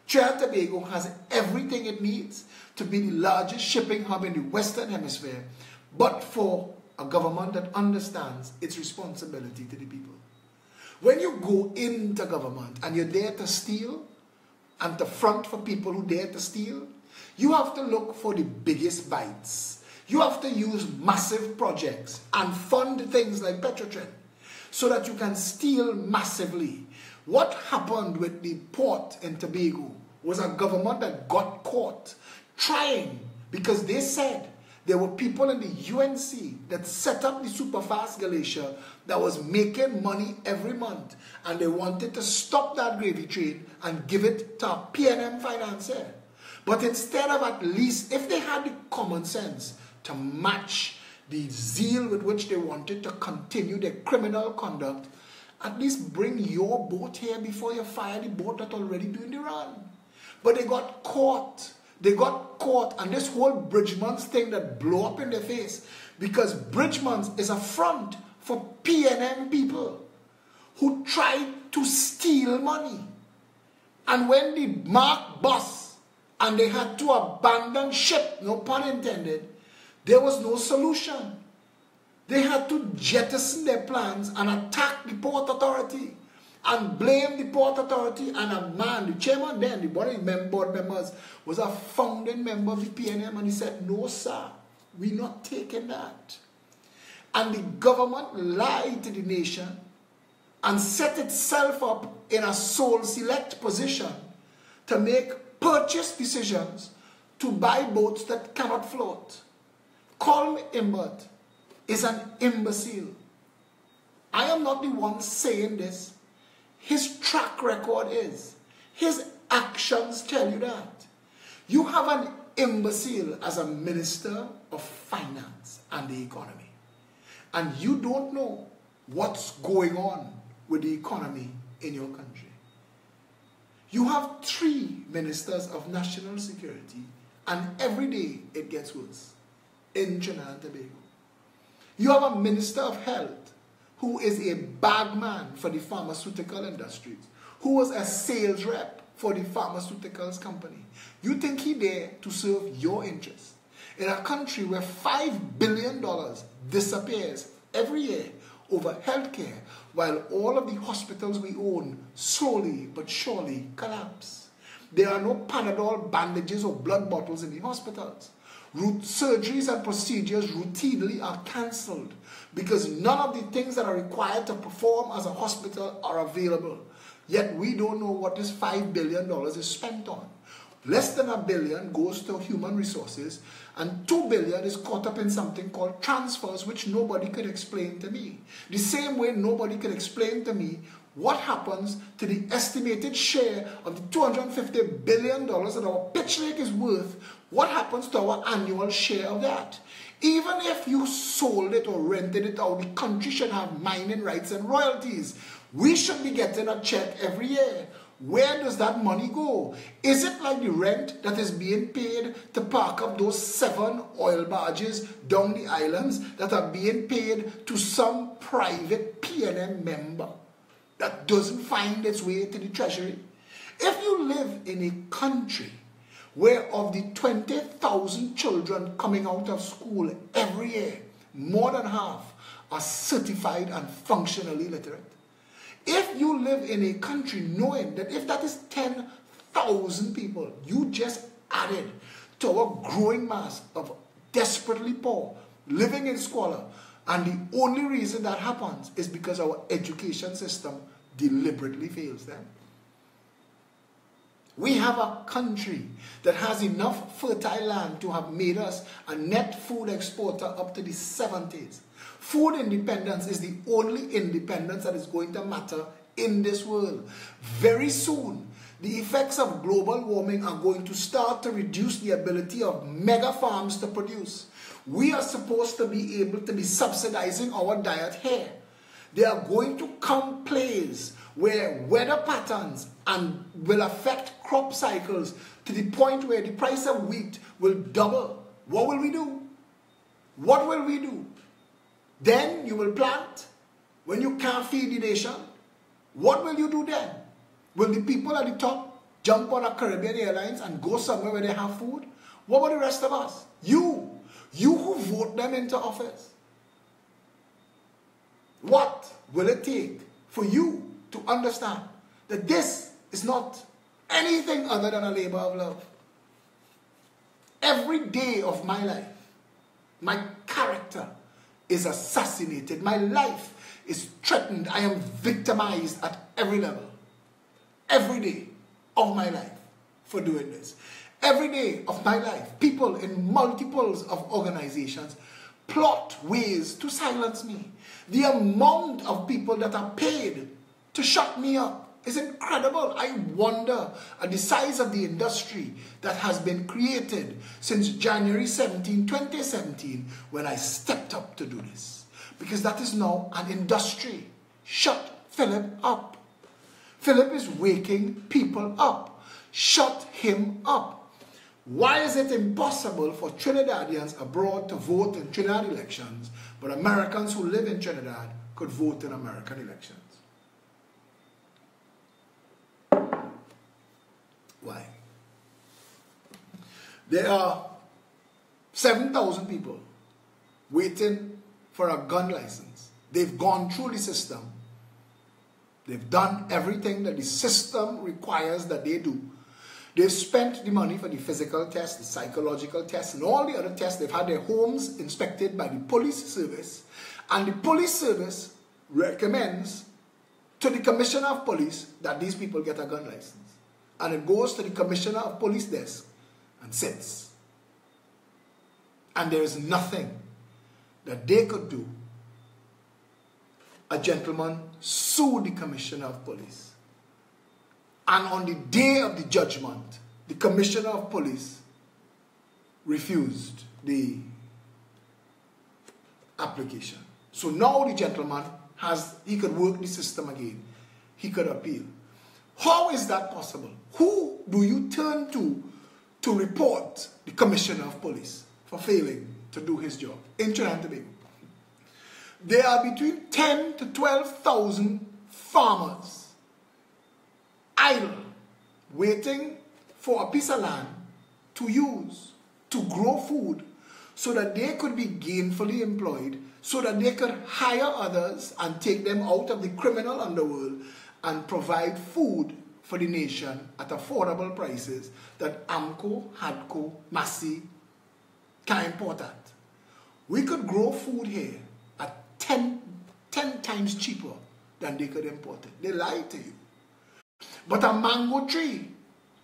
Trinidad and Tobago has everything it needs to be the largest shipping hub in the Western Hemisphere, but for a government that understands its responsibility to the people. When you go into government and you're there to steal and to front for people who dare to steal, you have to look for the biggest bites. You have to use massive projects and fund things like Petrotrin so that you can steal massively. What happened with the port in Tobago was a government that got caught trying, because they said there were people in the UNC that set up the Superfast Glacier that was making money every month, and they wanted to stop that gravy train and give it to a PNM financier. But instead of, at least, if they had the common sense to match the zeal with which they wanted to continue their criminal conduct, at least bring your boat here before you fire the boat that's already doing the run. But they got caught They got caught, and this whole Bridgman's thing that blew up in their face, because Bridgman's is a front for PNM people who tried to steal money. And when the mark bust and they had to abandon ship, no pun intended, there was no solution. They had to jettison their plans and attack the Port Authority and blame the Port Authority. And a man, the chairman then, the board members, was a founding member of the PNM, and he said, no sir, we're not taking that. And the government lied to the nation and set itself up in a sole select position to make purchase decisions to buy boats that cannot float. Colm Imbert is an imbecile. I am not the one saying this. His track record is. His actions tell you that. You have an imbecile as a minister of finance and the economy. And you don't know what's going on with the economy in your country. You have 3 ministers of national security, and every day it gets worse in Trinidad and Tobago. You have a minister of health who is a bagman for the pharmaceutical industries, who was a sales rep for the pharmaceuticals company. You think he there to serve your interests in a country where $5 billion disappears every year over healthcare, while all of the hospitals we own slowly but surely collapse. There are no Panadol bandages or blood bottles in the hospitals. Surgeries and procedures routinely are cancelled because none of the things that are required to perform as a hospital are available. Yet we don't know what this $5 billion is spent on. Less than $1 billion goes to human resources, and $2 billion is caught up in something called transfers, which nobody could explain to me. The same way nobody could explain to me what happens to the estimated share of the $250 billion that our pitch lake is worth. What happens to our annual share of that? Even if you sold it or rented it out, the country should have mining rights and royalties. We should be getting a check every year. Where does that money go? Is it like the rent that is being paid to park up those 7 oil barges down the islands that are being paid to some private PNM member that doesn't find its way to the treasury? If you live in a country where of the 20,000 children coming out of school every year, more than half are certified and functionally literate, if you live in a country knowing that if that is 10,000 people you just added to our growing mass of desperately poor, living in squalor, and the only reason that happens is because our education system deliberately fails them. We have a country that has enough fertile land to have made us a net food exporter up to the 70s. Food independence is the only independence that is going to matter in this world. Very soon, the effects of global warming are going to start to reduce the ability of mega farms to produce. We are supposed to be able to be subsidizing our diet here. There are going to come places where weather patterns and will affect crop cycles to the point where the price of wheat will double. What will we do? What will we do? Then you will plant when you can't feed the nation. What will you do then? Will the people at the top jump on a Caribbean Airlines and go somewhere where they have food? What about the rest of us? You who vote them into office. What will it take for you to understand that this is not anything other than a labor of love? Every day of my life, my character is assassinated. My life is threatened. I am victimized at every level. Every day of my life for doing this. Every day of my life, people in multiples of organizations plot ways to silence me. The amount of people that are paid to shut me up is incredible. I wonder at the size of the industry that has been created since January 17, 2017, when I stepped up to do this. Because that is now an industry. Shut Philip up. Philip is waking people up. Shut him up. Why is it impossible for Trinidadians abroad to vote in Trinidad elections, but Americans who live in Trinidad could vote in American elections? Why? There are 7,000 people waiting for a gun license. They've gone through the system. They've done everything that the system requires that they do. They've spent the money for the physical test, the psychological test, and all the other tests. They've had their homes inspected by the police service. And the police service recommends to the commissioner of police that these people get a gun license. And it goes to the commissioner of police desk and sits. And there is nothing that they could do. A gentleman sued the commissioner of police. And on the day of the judgment, the commissioner of police refused the application. So now the gentleman he could work the system again. He could appeal. How is that possible? Who do you turn to report the commissioner of police for failing to do his job in Trinidad and Tobago? There are between 10 to 12,000 farmers idle, waiting for a piece of land to use, to grow food, so that they could be gainfully employed, so that they could hire others and take them out of the criminal underworld and provide food for the nation at affordable prices that AMCO, HADCO, Massey can import at. We could grow food here at 10 times cheaper than they could import it. They lied to you. But a mango tree,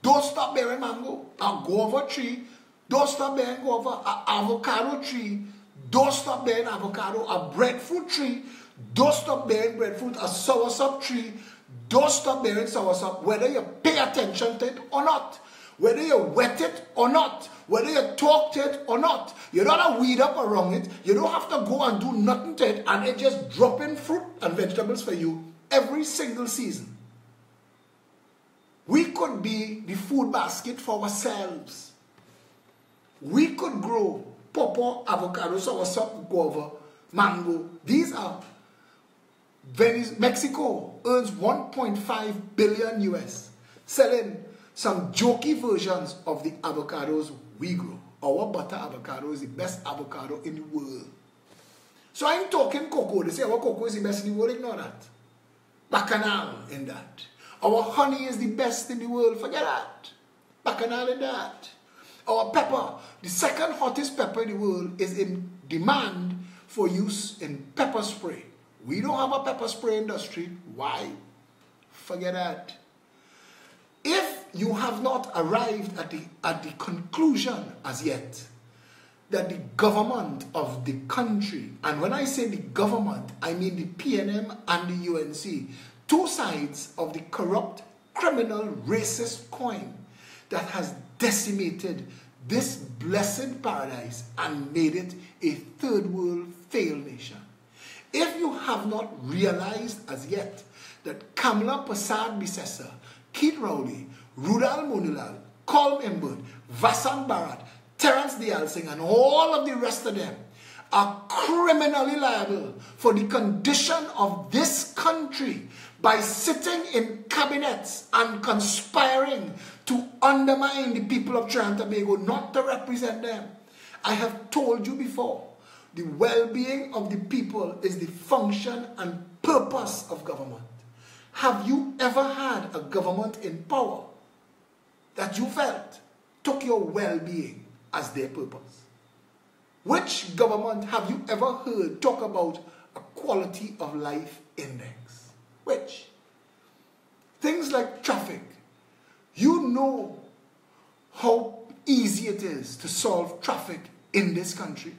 don't stop bearing mango. A guava tree, don't stop bearing guava. An avocado tree, don't stop bearing avocado. A breadfruit tree, don't stop bearing breadfruit. A soursop tree, don't stop bearing soursop. Whether you pay attention to it or not, whether you wet it or not, whether you talk to it or not, you don't have to weed up around it. You don't have to go and do nothing to it, and it just dropping fruit and vegetables for you every single season. We could be the food basket for ourselves. We could grow pawpaw, avocado, soursop, guava, mango. These are Mexico earns 1.5 billion US selling some jokey versions of the avocados we grow. Our butter avocado is the best avocado in the world. So I'm talking cocoa. They say our cocoa is the best in the world. Ignore that. Bacchanal in that. Our honey is the best in the world. Forget that. Bacchanal in that. Our pepper, the second hottest pepper in the world, is in demand for use in pepper spray. We don't have a pepper spray industry. Why? Forget that. If you have not arrived at the conclusion as yet that the government of the country, and when I say the government, I mean the PNM and the UNC, two sides of the corrupt, criminal, racist coin that has decimated this blessed paradise and made it a third world failed nation. If you have not realized as yet that Kamla Persad-Bissessar, Keith Rowley, Rudal Munilal, Colm Imbert, Vasant Bharat, Terence Dayal Singh, and all of the rest of them are criminally liable for the condition of this country by sitting in cabinets and conspiring to undermine the people of Trinidad and Tobago, not to represent them. I have told you before, the well-being of the people is the function and purpose of government. Have you ever had a government in power that you felt took your well-being as their purpose? Which government have you ever heard talk about a quality of life index? Which? Things like traffic. You know how easy it is to solve traffic in this country.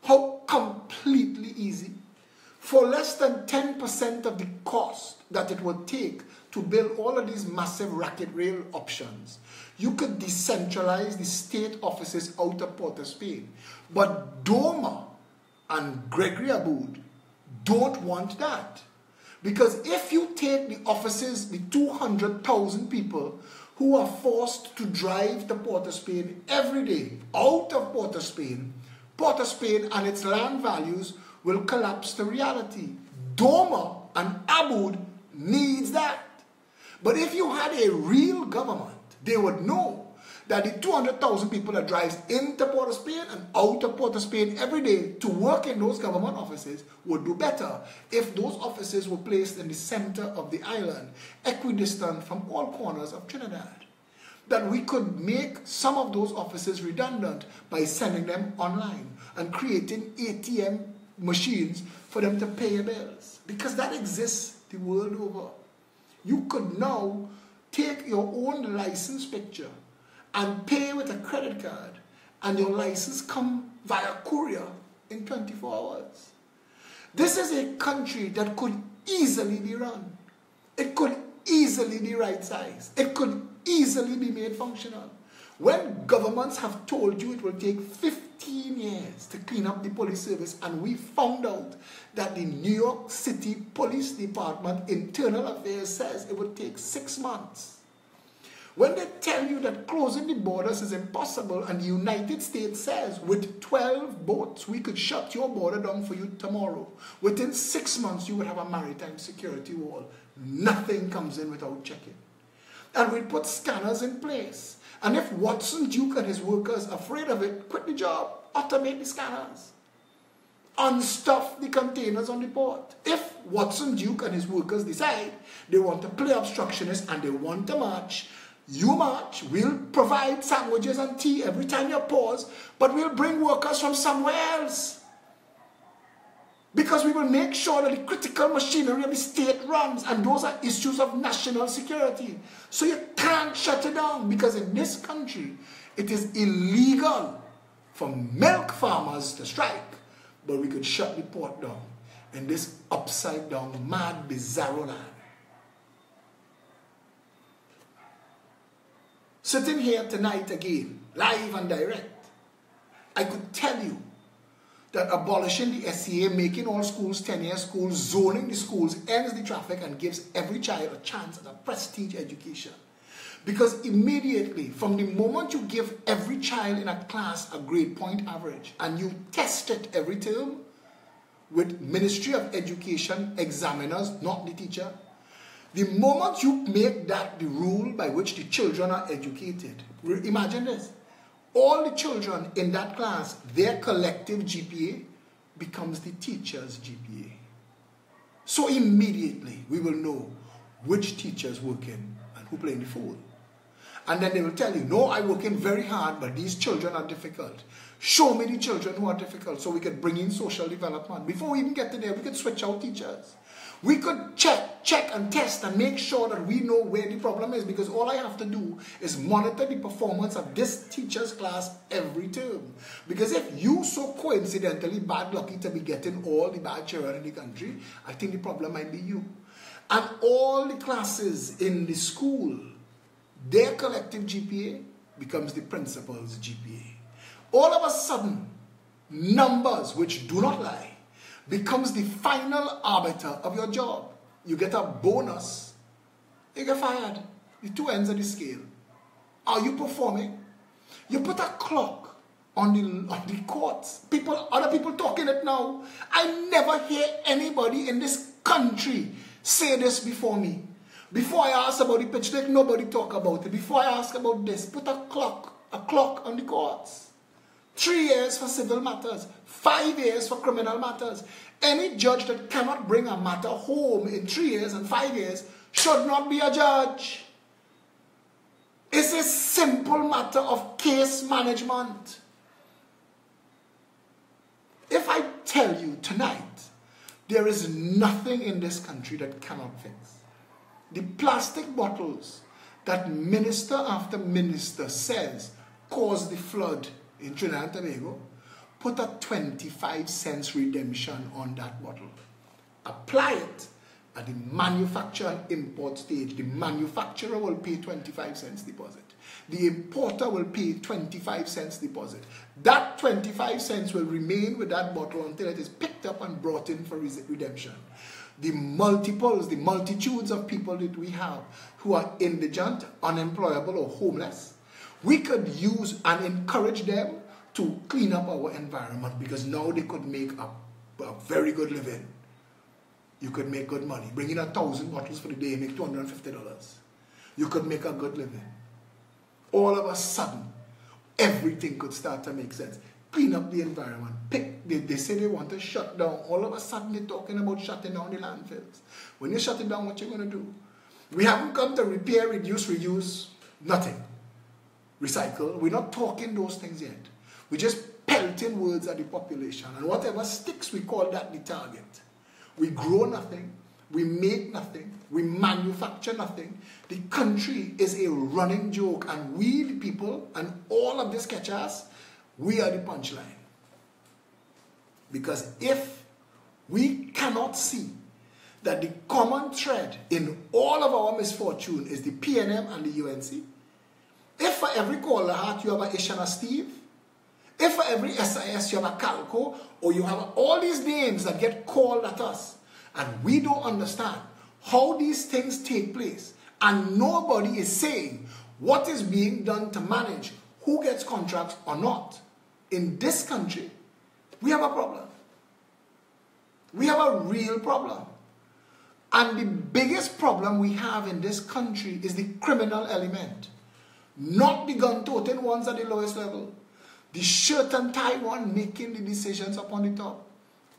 How completely easy. For less than 10% of the cost that it would take to build all of these massive racket rail options, you could decentralize the state offices out of Port of Spain. But Doma and Gregory Aboud don't want that. Because if you take the offices, the 200,000 people who are forced to drive to Port of Spain every day out of Port of Spain and its land values will collapse to reality. Doma and Aboud needs that. But if you had a real government, they would know that the 200,000 people that drives into Port of Spain and out of Port of Spain every day to work in those government offices would do better if those offices were placed in the center of the island, equidistant from all corners of Trinidad. That we could make some of those offices redundant by sending them online and creating ATM machines for them to pay your bills. Because that exists the world over. You could now take your own license picture and pay with a credit card, and your license come via courier in 24 hours. This is a country that could easily be run. It could easily be right-sized. It could easily be made functional. When governments have told you it will take 15 years to clean up the police service, and we found out that the New York City Police Department Internal Affairs says it would take 6 months. When they tell you that closing the borders is impossible, and the United States says with 12 boats we could shut your border down for you tomorrow, within 6 months you would have a maritime security wall. Nothing comes in without checking. And we put scanners in place. And if Watson Duke and his workers are afraid of it, quit the job, automate the scanners, unstuff the containers on the port. If Watson Duke and his workers decide they want to play obstructionist and they want to march, you march. We'll provide sandwiches and tea every time you pause, but we'll bring workers from somewhere else. Because we will make sure that the critical machinery of the state runs, and those are issues of national security. So you can't shut it down, because in this country, it is illegal for milk farmers to strike, but we could shut the port down in this upside down, mad, bizarro land. Sitting here tonight again, live and direct, I could tell you that abolishing the SCA, making all schools 10-year schools, zoning the schools, ends the traffic and gives every child a chance at a prestige education. Because immediately, from the moment you give every child in a class a grade point average, and you test it every term with Ministry of Education examiners, not the teacher, the moment you make that the rule by which the children are educated, imagine this, all the children in that class, their collective GPA becomes the teacher's GPA. So immediately we will know which teachers working and who playing the fool. And then they will tell you, no, I'm working very hard, but these children are difficult. Show me the children who are difficult so we can bring in social development. Before we even get to there, we could switch out teachers. We could check and test and make sure that we know where the problem is, because all I have to do is monitor the performance of this teacher's class every term. Because if you so coincidentally bad lucky to be getting all the bad children in the country, I think the problem might be you. And all the classes in the school, their collective GPA becomes the principal's GPA. All of a sudden, numbers which do not lie becomes the final arbiter of your job. You get a bonus, you get fired. The two ends of the scale. Are you performing? You put a clock on the courts. Other people talking it now. I never hear anybody in this country say this before me. Before I ask about the pitch deck, nobody talk about it. Before I ask about this, put a clock on the courts. 3 years for civil matters, 5 years for criminal matters. Any judge that cannot bring a matter home in 3 years and 5 years should not be a judge. It's a simple matter of case management. If I tell you tonight, there is nothing in this country that cannot fix. The plastic bottles that minister after minister says caused the flood in Trinidad and Tobago, put a 25 cents redemption on that bottle. Apply it at the manufacture and import stage. The manufacturer will pay 25 cents deposit. The importer will pay 25 cents deposit. That 25 cents will remain with that bottle until it is picked up and brought in for redemption. The multitudes of people that we have who are indigent, unemployable, or homeless, we could use and encourage them to clean up our environment, because now they could make a very good living. You could make good money. Bring in 1,000 bottles for the day, make $250. You could make a good living. All of a sudden, everything could start to make sense. Clean up the environment. They say they want to shut down. All of a sudden, they're talking about shutting down the landfills. When you shut it down, what you going to do? We haven't come to repair, reduce, reuse, nothing. Recycle. We're not talking those things yet. We're just pelting words at the population. And whatever sticks, we call that the target. We grow nothing. We make nothing. We manufacture nothing. The country is a running joke. And we, the people, and all of these catchers, we are the punchline. Because if we cannot see that the common thread in all of our misfortune is the PNM and the UNC, if for every Caller Heart you have a Ishana Steve, if for every SIS you have a Calco, or you have all these names that get called at us, and we don't understand how these things take place, and nobody is saying what is being done to manage who gets contracts or not, in this country, we have a problem. We have a real problem. And the biggest problem we have in this country is the criminal element. Not the gun-toting ones at the lowest level. The shirt and tie one making the decisions upon the top.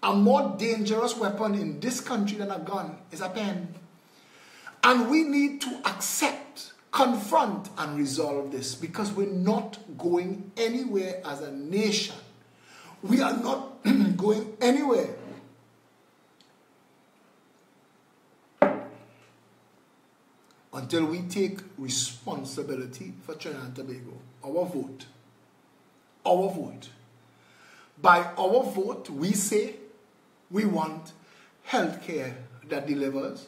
A more dangerous weapon in this country than a gun is a pen. And we need to accept, confront, and resolve this, because we're not going anywhere as a nation. We are not going anywhere until we take responsibility for Trinidad and Tobago. Our vote. Our vote. By our vote, we say we want health care that delivers,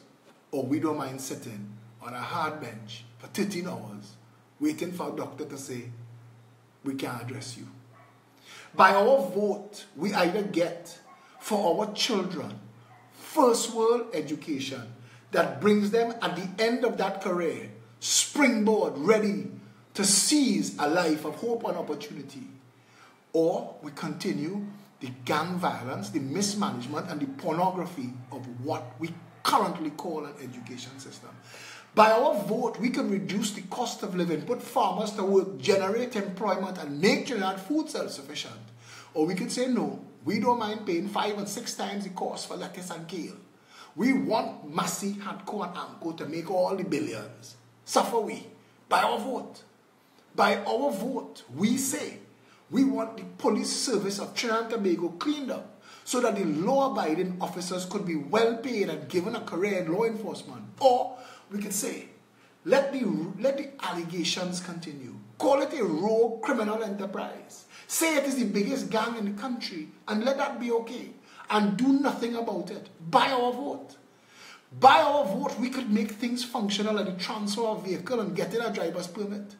or we don't mind sitting on a hard bench for 13 hours waiting for a doctor to say, we can't address you. By our vote, we either get for our children first world education that brings them at the end of that career springboard ready to seize a life of hope and opportunity. Or we continue the gang violence, the mismanagement, and the pornography of what we currently call an education system. By our vote, we can reduce the cost of living, put farmers to work, generate employment, and make Trinidad food self-sufficient. Or we could say, no, we don't mind paying 5 and 6 times the cost for lettuce and kale. We want Massey, Hadco, and Amco to make all the billions. Suffer we. By our vote. By our vote, we say we want the police service of Trinidad and Tobago cleaned up so that the law-abiding officers could be well paid and given a career in law enforcement. Or we could say, let the allegations continue. Call it a rogue criminal enterprise. Say it is the biggest gang in the country, and let that be okay. And do nothing about it. By our vote. By our vote, we could make things functional at the transfer of vehicle and getting a driver's permit.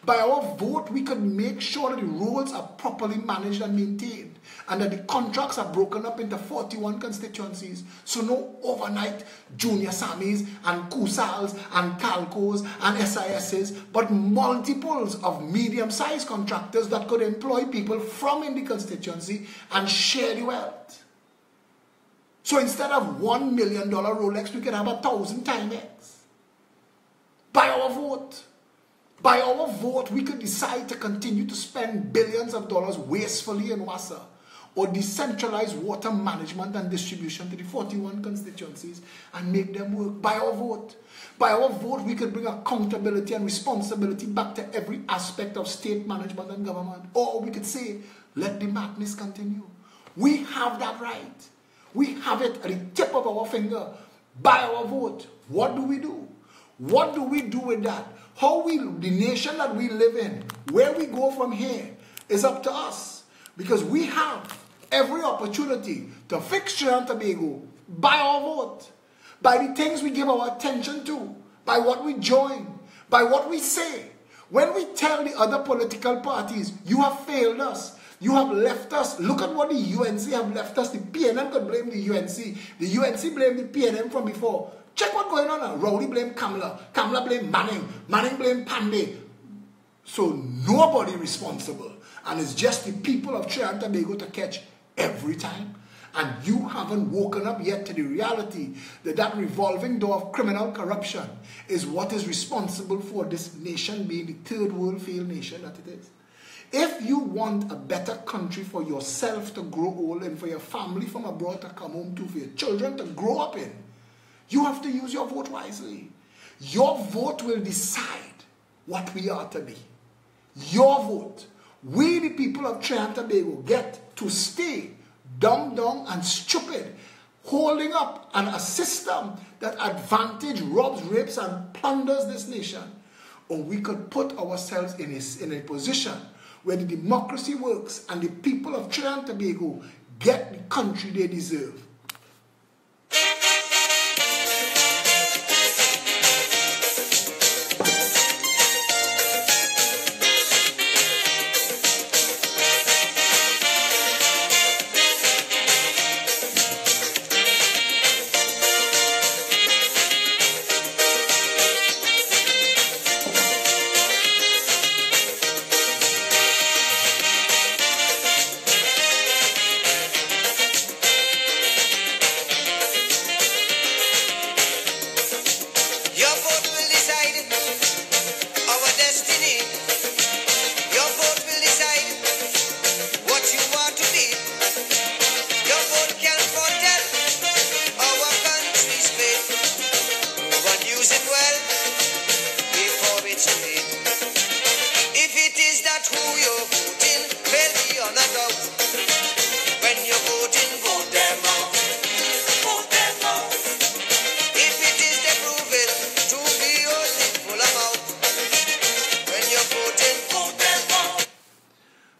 By our vote, we could make sure that the roads are properly managed and maintained, and that the contracts are broken up into 41 constituencies, so no overnight junior Sammies and Kusals and Calcos and SISs, but multiples of medium-sized contractors that could employ people from in the constituency and share the wealth. So instead of $1 million Rolex, we could have 1,000 Timex. By our vote. By our vote, we could decide to continue to spend billions of dollars wastefully in WASA, or decentralize water management and distribution to the 41 constituencies and make them work. By our vote. By our vote, we could bring accountability and responsibility back to every aspect of state management and government. Or we could say, let the madness continue. We have that right. We have it at the tip of our finger. By our vote. What do we do? What do we do with that? The nation that we live in, where we go from here, is up to us. Because we have every opportunity to fix Trinidad and Tobago by our vote, by the things we give our attention to, by what we join, by what we say. When we tell the other political parties, you have failed us, you have left us, look at what the UNC have left us. The PNM could blame the UNC. The UNC blamed the PNM from before. Check what's going on now. Rowley blame Kamala. Kamala blame Manning. Manning blame Pandey. So nobody responsible. And it's just the people of Trinidad and Tobago to catch every time. And you haven't woken up yet to the reality that that revolving door of criminal corruption is what is responsible for this nation being the third world failed nation that it is. If you want a better country for yourself to grow old and for your family from abroad to come home to, for your children to grow up in, you have to use your vote wisely. Your vote will decide what we are to be. Your vote. We, the people of Trinidad and Tobago, get to stay dumb and stupid, holding up a system that advantage, robs, rapes, and plunders this nation. Or we could put ourselves in a position where the democracy works and the people of Trinidad and Tobago get the country they deserve.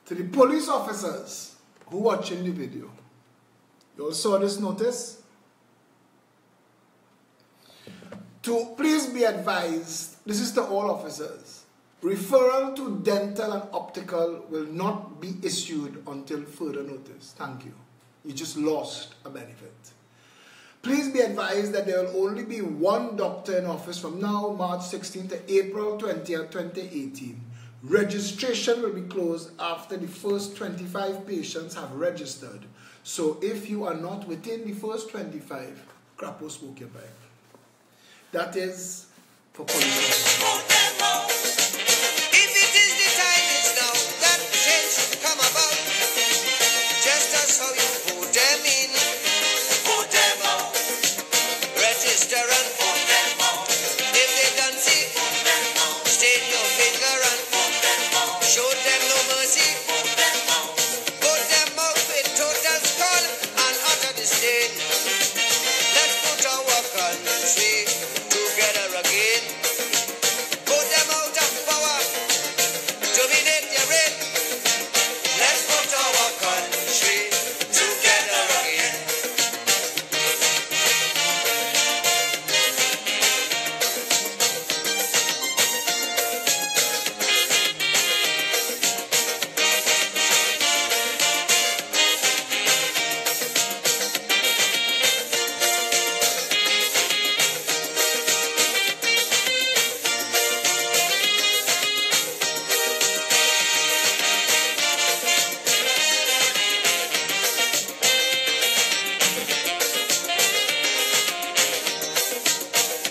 To the police officers who are watching the video, you all saw this notice? To please be advised, this is to all officers, referral to dental and optical will not be issued until further notice. Thank you. You just lost a benefit. Please be advised that there will only be one doctor in office from now, March 16th to April 20th, 2018. Registration will be closed after the first 25 patients have registered. So if you are not within the first 25, crapo smoke your pipe. That is for police. If it is the time, it's now that change should come about. Just as how you put them in, put them out. Register and put them out. If they don't see, put them out. Stain your finger and put them out. Show them no mercy, put them out. Put them out with total skull and utter disdain. Let's put our country together again. Put them out of power, dominate your reign. Let's put our country together again.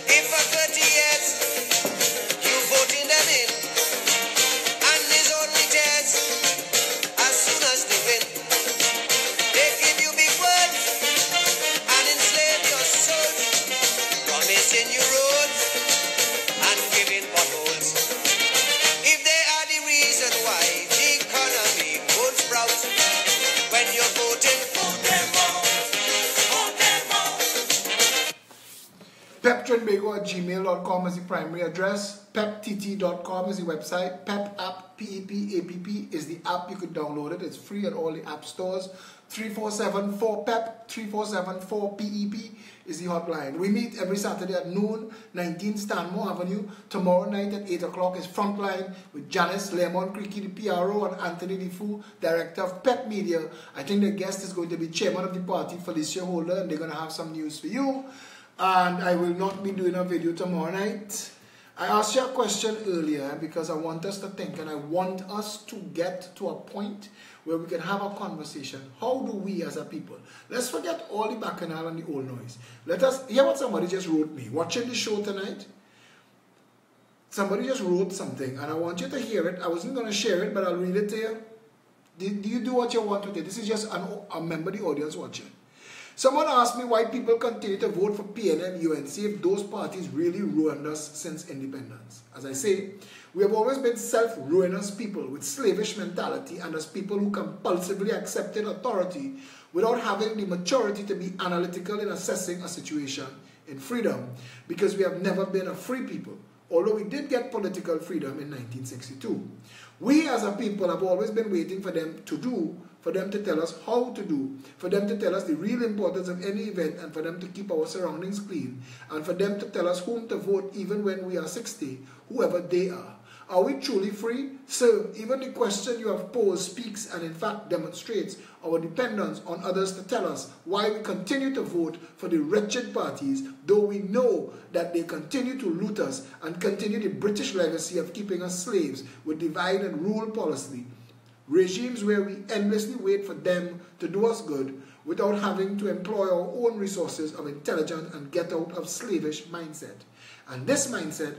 If for 30 years you voting them in, and there's only tears as soon as they win, they give you big words and enslave your soul, promising you roads and giving potholes. If they are the reason why the economy won't sprout, when you're voting, vote them out, vote them out. PepTrinbago@gmail.com is the primary address. PepTT.com is the website. Pep app, PEP, APP is the app. You could download it. It's free at all the app stores. 347-4PEP, 347-4PEP is the hotline. We meet every Saturday at noon, 19 Stanmore Avenue. Tomorrow night at 8 o'clock is Frontline with Janice Lemon Creaky, the PRO, and Anthony Defoe, Director of PEP Media. I think the guest is going to be Chairman of the party, Felicia Holder, and they're going to have some news for you. And I will not be doing a video tomorrow night. I asked you a question earlier because I want us to think, and I want us to get to a point where we can have a conversation. How do we as a people? Let's forget all the bacchanal and the old noise. Let us hear what somebody just wrote me. Watching the show tonight, somebody just wrote something, and I want you to hear it. I wasn't going to share it, but I'll read it to you. Do you do what you want with it? This is just a member of the audience watching. Someone asked me why people continue to vote for PNM, UNC if those parties really ruined us since independence. As I say, we have always been self-ruinous people with slavish mentality and as people who compulsively accepted authority without having the maturity to be analytical in assessing a situation in freedom, because we have never been a free people, although we did get political freedom in 1962. We as a people have always been waiting for them to do, for them to tell us how to do, for them to tell us the real importance of any event, and for them to keep our surroundings clean, and for them to tell us whom to vote even when we are 60, whoever they are. Are we truly free? So, even the question you have posed speaks and in fact demonstrates our dependence on others to tell us why we continue to vote for the wretched parties, though we know that they continue to loot us and continue the British legacy of keeping us slaves with divide and rule policy. Regimes where we endlessly wait for them to do us good without having to employ our own resources of intelligence and get out of slavish mindset. And this mindset,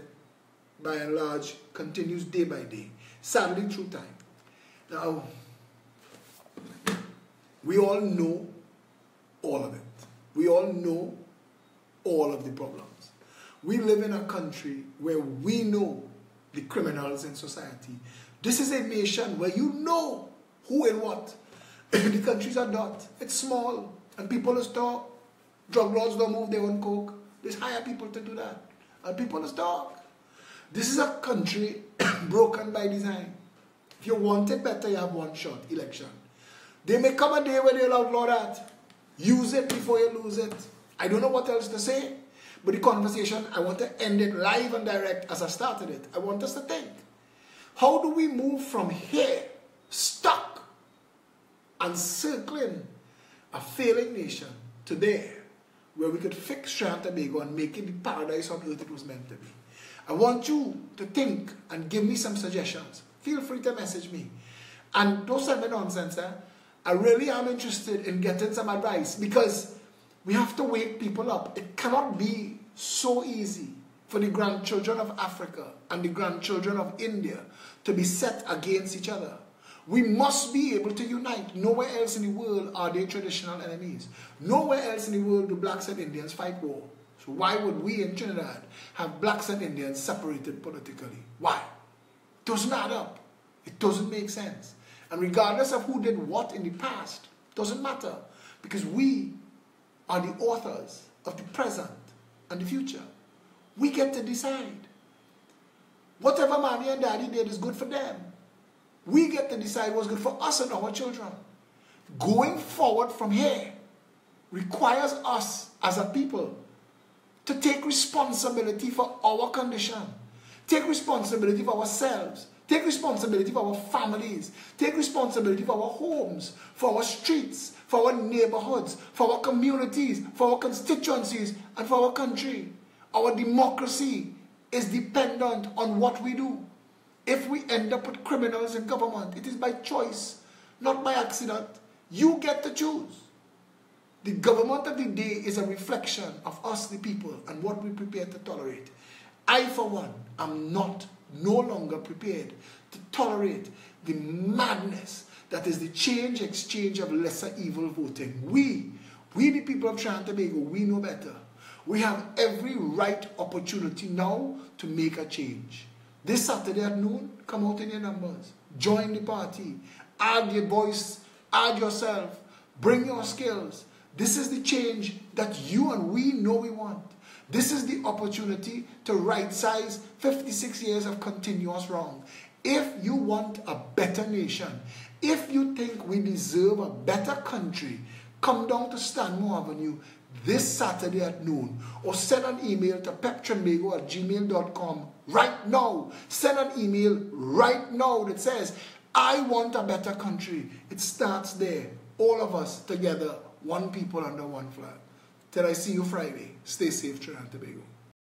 by and large, continues day by day, sadly through time. Now, we all know all of it. We all know all of the problems. We live in a country where we know the criminals in society. This is a nation where you know who and what. The countries are not. It's small. And people is talk. Drug lords don't move their own coke. They hire people to do that. And people is talk. This is a country broken by design. If you want it better, you have one shot, election. There may come a day where they'll outlaw that. Use it before you lose it. I don't know what else to say. But the conversation, I want to end it live and direct as I started it. I want us to think. How do we move from here, stuck and circling a failing nation, to there, where we could fix Trinidad and Tobago and make it the paradise on earth it was meant to be? I want you to think and give me some suggestions. Feel free to message me. And don't send me nonsense. I really am interested in getting some advice, because we have to wake people up. It cannot be so easy for the grandchildren of Africa and the grandchildren of India to be set against each other. We must be able to unite. Nowhere else in the world are they traditional enemies. Nowhere else in the world do blacks and Indians fight war. So why would we in Trinidad have blacks and Indians separated politically? Why? It doesn't add up. It doesn't make sense. And regardless of who did what in the past, it doesn't matter, because we are the authors of the present and the future. We get to decide. Whatever mommy and daddy did is good for them. We get to decide what's good for us and our children. Going forward from here requires us as a people to take responsibility for our condition. Take responsibility for ourselves. Take responsibility for our families. Take responsibility for our homes, for our streets, for our neighborhoods, for our communities, for our constituencies, and for our country. Our democracy is dependent on what we do. If we end up with criminals in government, it is by choice, not by accident. You get to choose. The government of the day is a reflection of us, the people, and what we prepare to tolerate. I, for one, am no longer prepared to tolerate the madness that is the exchange of lesser evil voting. We the people of Trinidad and Tobago, we know better. We have every right opportunity now to make a change. This Saturday at noon, come out in your numbers. Join the party. Add your voice. Add yourself. Bring your skills. This is the change that you and we know we want. This is the opportunity to right-size 56 years of continuous wrong. If you want a better nation, If you think we deserve a better country, come down to Stanmore Avenue this Saturday at noon, or send an email to peptrimego@gmail.com right now. Send an email right now that says, I want a better country. It starts there. All of us together, one people under one flag. Till I see you Friday. Stay safe, Trinidad and Tobago.